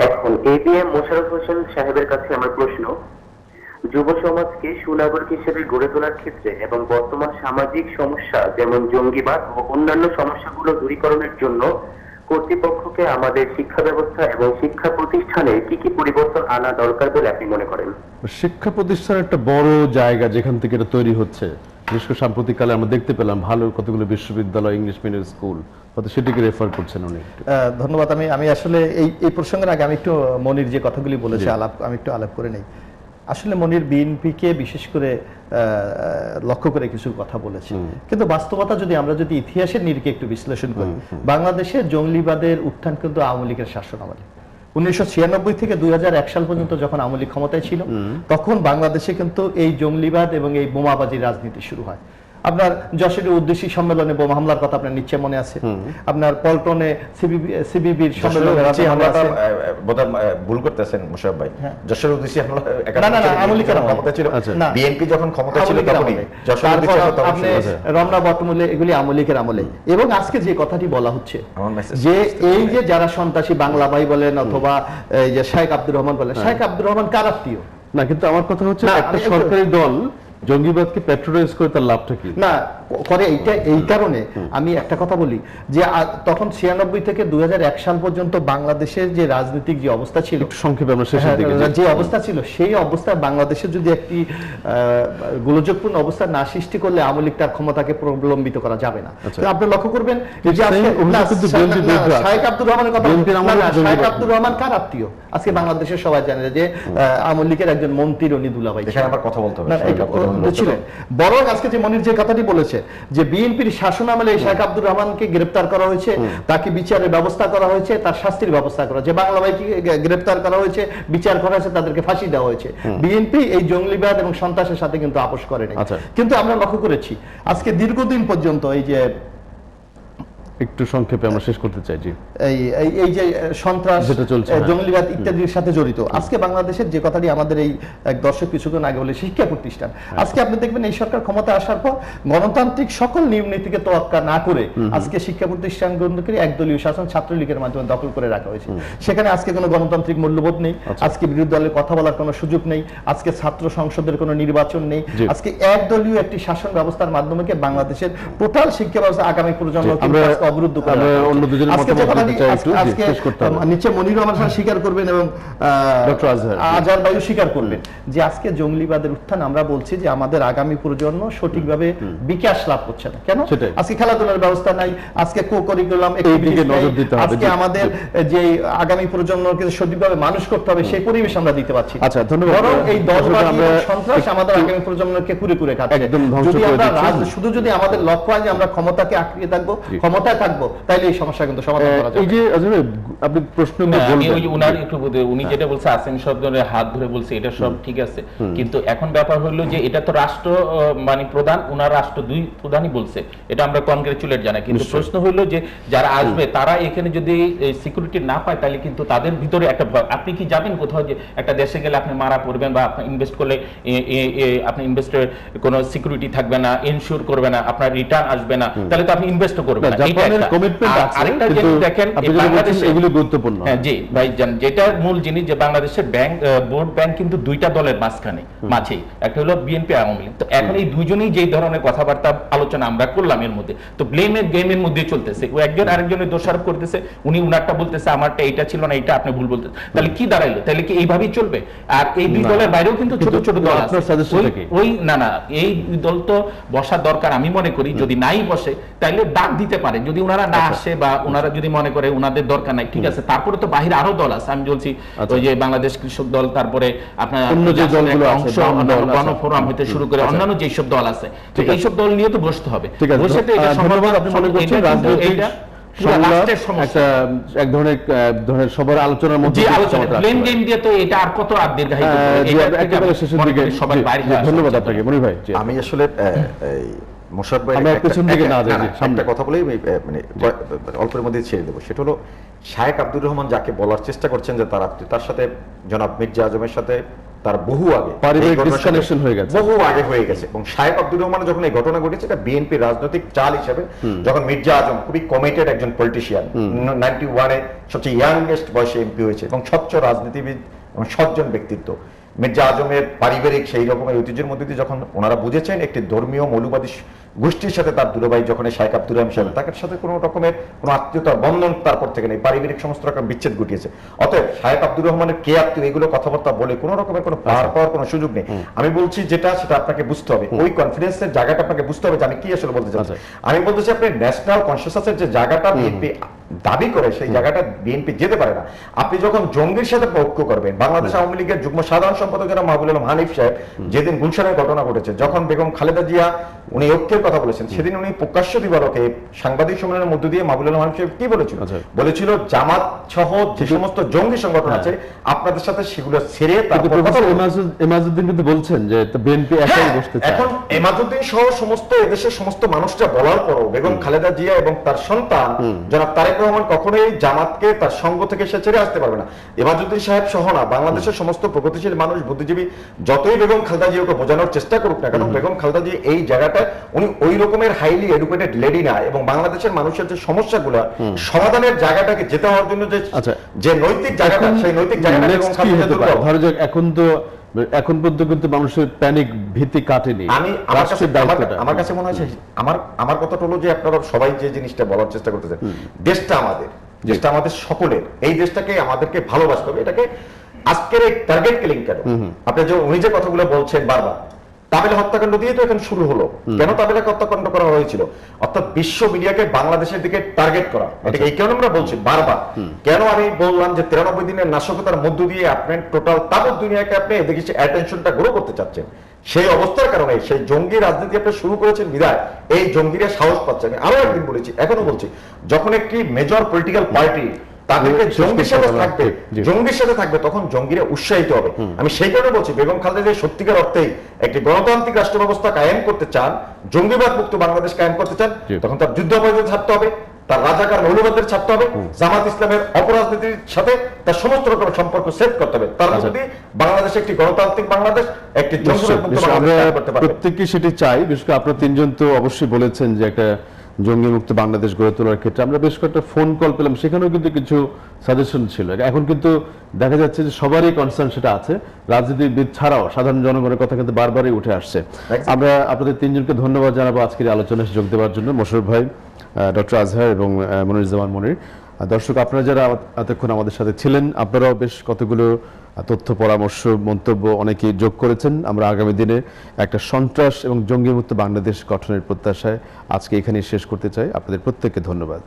এখন এবিএম মোশাররফ হোসেন সাহেবের কাছে আমার প্রশ্ন, যুব সমাজকে সুনাগরিক হিসেবে গড়ে তোলার ক্ষেত্রে এবং বর্তমান সামাজিক সমস্যা যেমন জঙ্গিবাদ ও অন্যান্য সমস্যাগুলো দূরীকরণের জন্য কর্তৃপক্ষকে আমাদের শিক্ষা ব্যবস্থা এবং শিক্ষা প্রতিষ্ঠানে কি কি পরিবর্তন আনা দরকার বলে আপনি মনে করেন? শিক্ষা প্রতিষ্ঠানের একটা বড় জায়গা যেখান থেকে এটা তৈরি হচ্ছে, বিশেষ করে সাম্প্রতিককালে আমরা দেখতে পেলাম ভালো কতগুলো বিশ্ববিদ্যালয়, ইংলিশ মিডিয়াম স্কুল, হয়তো সেটিকে রেফার করছেন অনেক। ধন্যবাদ। আমি আসলে এই প্রসঙ্গের আগে আমি একটু মনির যে কথাগুলি বলেছে আমি একটু আলাপ করে নেই। আসলে মনির বিএনপিকে বিশেষ করে লক্ষ্য করে কিছু কথা বলেছে, কিন্তু বাস্তবতা আমরা যদি ইতিহাসের নিরিখে একটু বিশ্লেষণ করি, বাংলাদেশের জঙ্গলিবাদের উত্থান কিন্তু আওয়ামী লীগের শাসনামলে। 1996 থেকে 2001 সাল পর্যন্ত যখন আওয়ামী লীগ ক্ষমতায় ছিল, তখন বাংলাদেশে কিন্তু এই জঙ্গলিবাদ এবং এই বোমাবাজির রাজনীতি শুরু হয়। আপনার যশোরের উদ্দেশ্যী সম্মেলনে বোমা হামলার কথা আপনার নিশ্চয় মনে আছে। আপনার পল্টনে সিবিবির সম্মেলনে ভুল করতেছেন মোশাররফ ভাই, যশোরের উদ্দেশ্যী হামলা ক্ষমতা ছিল, বিএনপি যখন ক্ষমতা ছিল তখনই আপনি রমনা বটমূলে, এগুলি আওয়ামী লীগের আমলে। এবং আজকে যে কথাটি বলা হচ্ছে যে এই যে যারা সন্ত্রাসী বাংলা ভাই বলেন অথবা এই যে শেখ আব্দুর রহমান বলেন, শেখ আব্দুর রহমান কার আত্মীয়? না, কিন্তু আমার কথা হচ্ছে একটা সরকারি দল জঙ্গিবাদকে প্যাট্রোনাইজ করে তার লাভটা কি না করে, এইটা এই কারণে আমি একটা কথা বলি যে তখন 96 থেকে 2001 সাল পর্যন্ত বাংলাদেশের যে রাজনৈতিক যে অবস্থা ছিল, সংক্ষেপে আমরা শেষের দিকে যে অবস্থা ছিল, সেই অবস্থায় বাংলাদেশের যদি একটি গোলযোগপূর্ণ অবস্থা না সৃষ্টি করলে আওয়ামী লীগ তার ক্ষমতাকে প্রলম্বিত করা যাবে না। আপনি লক্ষ্য করবেন যে শাহেখ আব্দুর রহমানের কথা, শাহেখ আব্দুর রহমান কার আত্মীয়? আজকে বাংলাদেশের সবাই জানে যে আওয়ামী লীগের একজন মন্ত্রী রনি দুলাভাই আবার কথা বলতে হবে ছিলেন। বরং আজকে যে মনির যে কথাটি বলেছে যে বিএনপির শাসনামলে শেখ আব্দুর রহমানকে গ্রেফতার করা হয়েছে, তাকে বিচারের ব্যবস্থা করা হয়েছে, তার শাস্তির ব্যবস্থা করা হয়েছে, বাংলা ভাইকে গ্রেফতার করা হয়েছে, বিচার করা হয়েছে, তাদেরকে ফাঁসি দেওয়া হয়েছে। বিএনপি এই জঙ্গলিবাদ এবং সন্ত্রাসের সাথে কিন্তু আপোষ করেনি। কিন্তু আমরা লক্ষ্য করেছি আজকে দীর্ঘদিন পর্যন্ত এই যে একটু সংক্ষেপে আমরা শেষ করতে চাই, জি, এই যে সন্ত্রাস, জঙ্গলিবাদ ইত্যাদির সাথে জড়িত আজকে বাংলাদেশের যে কথাটি আমাদের এই এক দর্শক কিছুক্ষণ আগে বলে শিক্ষা প্রতিষ্ঠান, আজকে আপনি দেখবেন এই সরকার ক্ষমতা আসার পর গণতান্ত্রিক সকল নিয়ম নীতিকে তোয়াক্কা না করে আজকে শিক্ষা প্রতিষ্ঠানগুলোকে একদলীয় শাসন ছাত্রলীগের মাধ্যমে দখল করে রাখা হয়েছে। সেখানে আজকে কোনো গণতান্ত্রিক মূল্যবোধ নেই, আজকে বিরোধী দলের কথা বলার কোনো সুযোগ নেই, আজকে ছাত্র সংসদের কোনো নির্বাচন নেই, আজকে একদলীয় একটি শাসন ব্যবস্থার মাধ্যমে বাংলাদেশের টোটাল শিক্ষা ব্যবস্থা আগামী প্রজন্মকে অবরুদ্ধ করে আমরা রাখা উচিত। অন্য দুজনের আজকে মতামত যখন নিতে চাই একটু, জি, আজকে শেষ করতে হবে। নিচে মনিরও আমার সাথে স্বীকার করবেন এবং ডক্টর আজহার, জি। আজহার ভাইও স্বীকার করবেন যে আজকে জঙ্গলিবাদের উত্থান আমরা বলছি যে আমাদের আগামী প্রজন্ম সঠিকভাবে বিকাশ লাভ করছে না। কেন? সেটাই। আজকে খেলাধুলার ব্যবস্থা নাই, আজকে কো-কারিকুলাম দিকে নজর দিতে হবে, আজকে জি, আমাদের যে আগামী প্রজন্মকে সঠিকভাবে মানুষ করতে হবে সেই পরিবেশ আমরা দিতে পারছি না। আচ্ছা, ধন্যবাদ। বরং এই দলবাদী আমরা এবং সন্ত্রাস আমাদের আগামী প্রজন্মকে কুরে কুরে খাচ্ছে। একদম ধ্বংস যদি করে আমরা দিচ্ছে। শুধু যদি আমাদের লক্ষ্য হয় যে আমরা ক্ষমতাকে আঁকড়িয়ে থাকবো, ক্ষমতায় থাকবো, তাহলে এই সমস্যা কিন্তু সমাধান করা যাবে। এই যে আজহার ভাই, আপনি প্রশ্ন না, আমি বলবেন। ওই যে উনার একটু উনি যেটা বলছে আসেমি শব্দের হাত ধরে বলছে এটা সব ঠিক আছে, কিন্তু এখন ব্যাপার হলো যে এটা তো রাষ্ট্র মানে প্রধান, উনার রাষ্ট্র দুই প্রধানই বলছে, এটা আমরা কনগ্রেচুলেট জানাই, কিন্তু প্রশ্ন হলো যে যারা আসবে তারা এখানে যদি সিকিউরিটি না পায় তাহলে কিন্তু তাদের ভিতরে একটা ভয়। আপনি কি যাবেন কোথাও যে একটা দেশে গেলে আপনি মারা পড়বেন, বা আপনি ইনভেস্ট করলে আপনি ইনভেস্টের কোনো সিকিউরিটি থাকবে না, ইনশিওর করবে না, আপনার রিটার্ন আসবে না, তাহলে তো আপনি ইনভেস্ট করবেন না। জাপানের কমিটমেন্ট আছে, আরেকটা কিন্তু জিনিস দেখেন, আপনি যেটা বলছেন বাংলাদেশে এগুলো গুরুত্বপূর্ণ। হ্যাঁ জি ভাই জান, যেটা মূল জিনিস যে বাংলাদেশের ব্যাংক বোর্ড ব্যাংক কিন্তু দুইটা দলের মাঝেই, একটা হলো বিএনপি আওয়ামী লীগ। তো এখন এই দুইজনেই যে ধরনের কথাবার্তা আলোচনা আমরা করলাম এর মধ্যে, তো ব্লেমের গেমের মধ্যে চলতেছে, ও একজন আরেকজনের দোষারোপ করতেছে, উনি উনারটা বলতেছে আমারটা এইটা ছিল না, এইটা আপনি ভুল বলতেছেন, তাহলে কি দাঁড়াইলো? তাহলে কি এইভাবেই চলবে? আর এই দুই দলের বাইরেও কিন্তু ছোট ছোট দল আছে, ওই না এই দুই দল তো বসার দরকার আমি মনে করি। যদি নাই বসে তাহলে ডাক দিতে পারে, যদি ওনারা না আসে বা ওনারা যদি মনে করে ওনাদের দরকার নাই, ঠিক আছে, তারপরে তো বাহিরে আরো দল আছে, আমি বলছি ওই যে বাংলাদেশ কৃষক দল, তারপরে আপনার অন্য যে দলগুলো আছে, গণফোরাম হতে শুরু করে অন্যান্য যেসব দল আছে, তো এইসব দল নিয়ে তো বসতে হবে। ঠিক আছে, বসে তো এটা ধন্যবাদ। আপনি মনে করছেন রাজনৈতিক এক ধরনের সবার আলোচনার মধ্যে ধন্যবাদ আপনাকে মনির ভাই। আমি আসলে মোশাররফ ভাই একটা কথা বলেই মানে অল্পের মধ্যে ছেড়ে দেবো, সেটা হলো শায়েখ আব্দুর রহমান যাকে বলার চেষ্টা করছেন যে তার সাথে জনাব মির্জা আজমের সাথে তার বহু আগে হয়ে গেছে, এবং শায়েখ আব্দুর রহমান যখন এই ঘটনা ঘটেছে এটা বিএনপি রাজনৈতিক চাল হিসেবে, যখন মির্জা আজম খুবই কমিটেড একজন পলিটিশিয়ান, 91-এ সবচেয়ে ইয়াংগেস্ট বয়সে এমপি হয়েছে এবং স্বচ্ছ রাজনীতিবিদ এবং সজ্জন ব্যক্তিত্ব, মির্জা আজমের পারিবারিক সেই রকমের ঐতিহ্যের মধ্যে দিয়ে যখন ওনারা বুঝেছেন একটি ধর্মীয় মৌলবাদী গোষ্ঠীর সাথে তার দুলাভাই যখন শায়েখ আব্দুর রহমান সাহেব, তার সাথে কোনো রকমের কোনো আত্মীয়তার বন্ধন তারপর থেকে নেই, পারিবারিক সমস্ত রকম বিচ্ছেদ ঘটিয়েছে। অতএব শায়েখ আব্দুর রহমানের কে আত্মীয় এগুলো কথাবার্তা বলে কোনো রকমের কোনো পার পাওয়ার কোনো সুযোগ নেই। আমি বলছি যেটা সেটা আপনাকে বুঝতে হবে, ওই কনফিডেন্সের জায়গাটা আপনাকে বুঝতে হবে যে আমি কি আসলে বলতে চাচ্ছি। আমি বলতেছি আপনি ন্যাশনাল কনসিয়াসের যে জায়গাটা বিএনপি দাবি করে সেই জায়গাটা বিএনপি যেতে পারে না। আপনি যখন জঙ্গির সাথে ঐক্য করবেন, বাংলাদেশ আওয়ামী লীগের যুগ্ম সাধারণ সম্পাদক যারা মাহবুবুল আলম হানিফ সাহেব যেদিন গুলশানের ঘটনা ঘটেছে, যখন বেগম খালেদা জিয়া উনি ঐক্যের কথা বলেছেন, সেদিন উনি প্রকাশ্য দিবালোকে সাংবাদিক সম্মেলনের মধ্য দিয়ে মাহবুবুল আলম হানিফ সাহেব কি বলেছিল? বলেছিল জামাত সহ যে সমস্ত জঙ্গি সংগঠন আছে আপনাদের সাথে সেগুলো ছেড়ে এমাজউদ্দিন কিন্তু বলছেন যে বিএনপি একাই বসতে চায়। এখন এমাজউদ্দিন সহ সমস্ত এদেশের সমস্ত মানুষরা বলার পরও বেগম খালেদা জিয়া এবং তার সন্তান জনাব তারেক রহমান কখনোই জামাতকে তার সঙ্গ থেকে সে ছেড়ে আসতে পারবে না। এমাজউদ্দিন সাহেব সহ না, বাংলাদেশের সমস্ত প্রগতিশীল মানুষ, বুদ্ধিজীবী যতই বেগম খালেদা জিয়াকে বোঝানোর চেষ্টা করুক না কেন, বেগম খালেদা জিয়া এই জায়গাটায় উনি ওই রকমের হাইলি এডুকেটেড লেডি না, এবং বাংলাদেশের মানুষের যে সমস্যাগুলো সমাধানের জায়গাটাকে যেতে হওয়ার জন্য যে নৈতিক জায়গাটা, সেই নৈতিক জায়গাটা বেগম খালেদা জিয়া ধরো যে এখন পর্যন্ত কিন্তু মানুষের প্যানিক ভীতি কাটেনি। আমার কাছে মনে হয় আমার কথাটা হলো যে আপনারা সবাই যে জিনিসটা বলার চেষ্টা করতেছেন, দেশটা আমাদের, দেশটা আমাদের সকলের, এই দেশটাকে আমাদেরকে ভালোবাসতে হবে। এটাকে আজকের এই টার্গেট কিলিং কেন? আপনি যে উনি যে কথাগুলো বলছেন বারবার, তাবেলা হত্যাকাণ্ড দিয়ে তো এখন শুরু হলো। কেন তাবেলা হত্যাকাণ্ড করা হয়েছিল? অর্থাৎ বিশ্ব মিডিয়াকে বাংলাদেশের দিকে টার্গেট করা, এটাকে এই কারণে আমরা বলছি বারবার। কেন আমি বললাম যে 93 দিনের নাশকতার মধ্য দিয়ে আপনি টোটাল তাবৎ দুনিয়াকে আপনি এদিকে অ্যাটেনশনটা গ্রো করতে চাচ্ছেন, সেই অবস্থার কারণে সেই জঙ্গি রাজনীতি আপনি শুরু করেছেন বিধায় এই জঙ্গিরা সাহস পাচ্ছে। আমি আরো একদিন বলেছি, এখনো বলছি, যখন একটি মেজর পলিটিক্যাল পার্টি তাদেরকে জঙ্গির সাথে থাকবে তখন জঙ্গিরা উৎসাহিত হবে। আমি সেই কারণে বলছি বেগম খালেদা জিয়া সত্যিকার অর্থেই একটি গণতান্ত্রিক রাষ্ট্র ব্যবস্থা কায়েম করতে চান, জঙ্গিবাদ মুক্ত বাংলাদেশ কায়েম করতে চান, তখন তার যুদ্ধাপরাধীদের ছাড়তে হবে, তার রাজাকার মৌলবাদদের ছাড়তে হবে, জামাত ইসলামের অপরাজনীতির সাথে তার সমস্ত রকম সম্পর্ক সেট করতে হবে। তার মধ্যে বাংলাদেশে একটি গণতান্ত্রিক বাংলাদেশ, একটি জঙ্গিবাদ মুক্ত বাংলাদেশ করতে পারবে। প্রত্যেককে সেটি চাই। বিশেষ করে আপনারা তিনজন তো অবশ্যই বলেছেন যে একটা জঙ্গিমুক্ত বাংলাদেশ গড়ে তোলার ক্ষেত্রে আমরা বেশ কয়েকটা ফোন কল পেলাম, সেখানেও কিন্তু কিছু সাজেশন ছিল। এখন কিন্তু দেখা যাচ্ছে যে সবারই কনসার্ন সেটা আছে, রাজনীতিবিদ ছাড়াও সাধারণ জনগণের কথা কিন্তু বারবারই উঠে আসছে। আমরা আপনাদের তিনজনকে ধন্যবাদ জানাবো আজকের আলোচনায় যোগ দেওয়ার জন্য, মোশাররফ ভাই, ডক্টর আজহার এবং মনিরুজ্জামান মনির। দর্শক, আপনারা যারা এতক্ষণ আমাদের সাথে ছিলেন, আপনারাও বেশ কতগুলো তথ্য, পরামর্শ, মন্তব্য অনেকেই যোগ করেছেন। আমরা আগামী দিনে একটা সন্ত্রাস এবং জঙ্গিমুক্ত বাংলাদেশ গঠনের প্রত্যাশায় আজকে এখানেই শেষ করতে চাই। আপনাদের প্রত্যেককে ধন্যবাদ।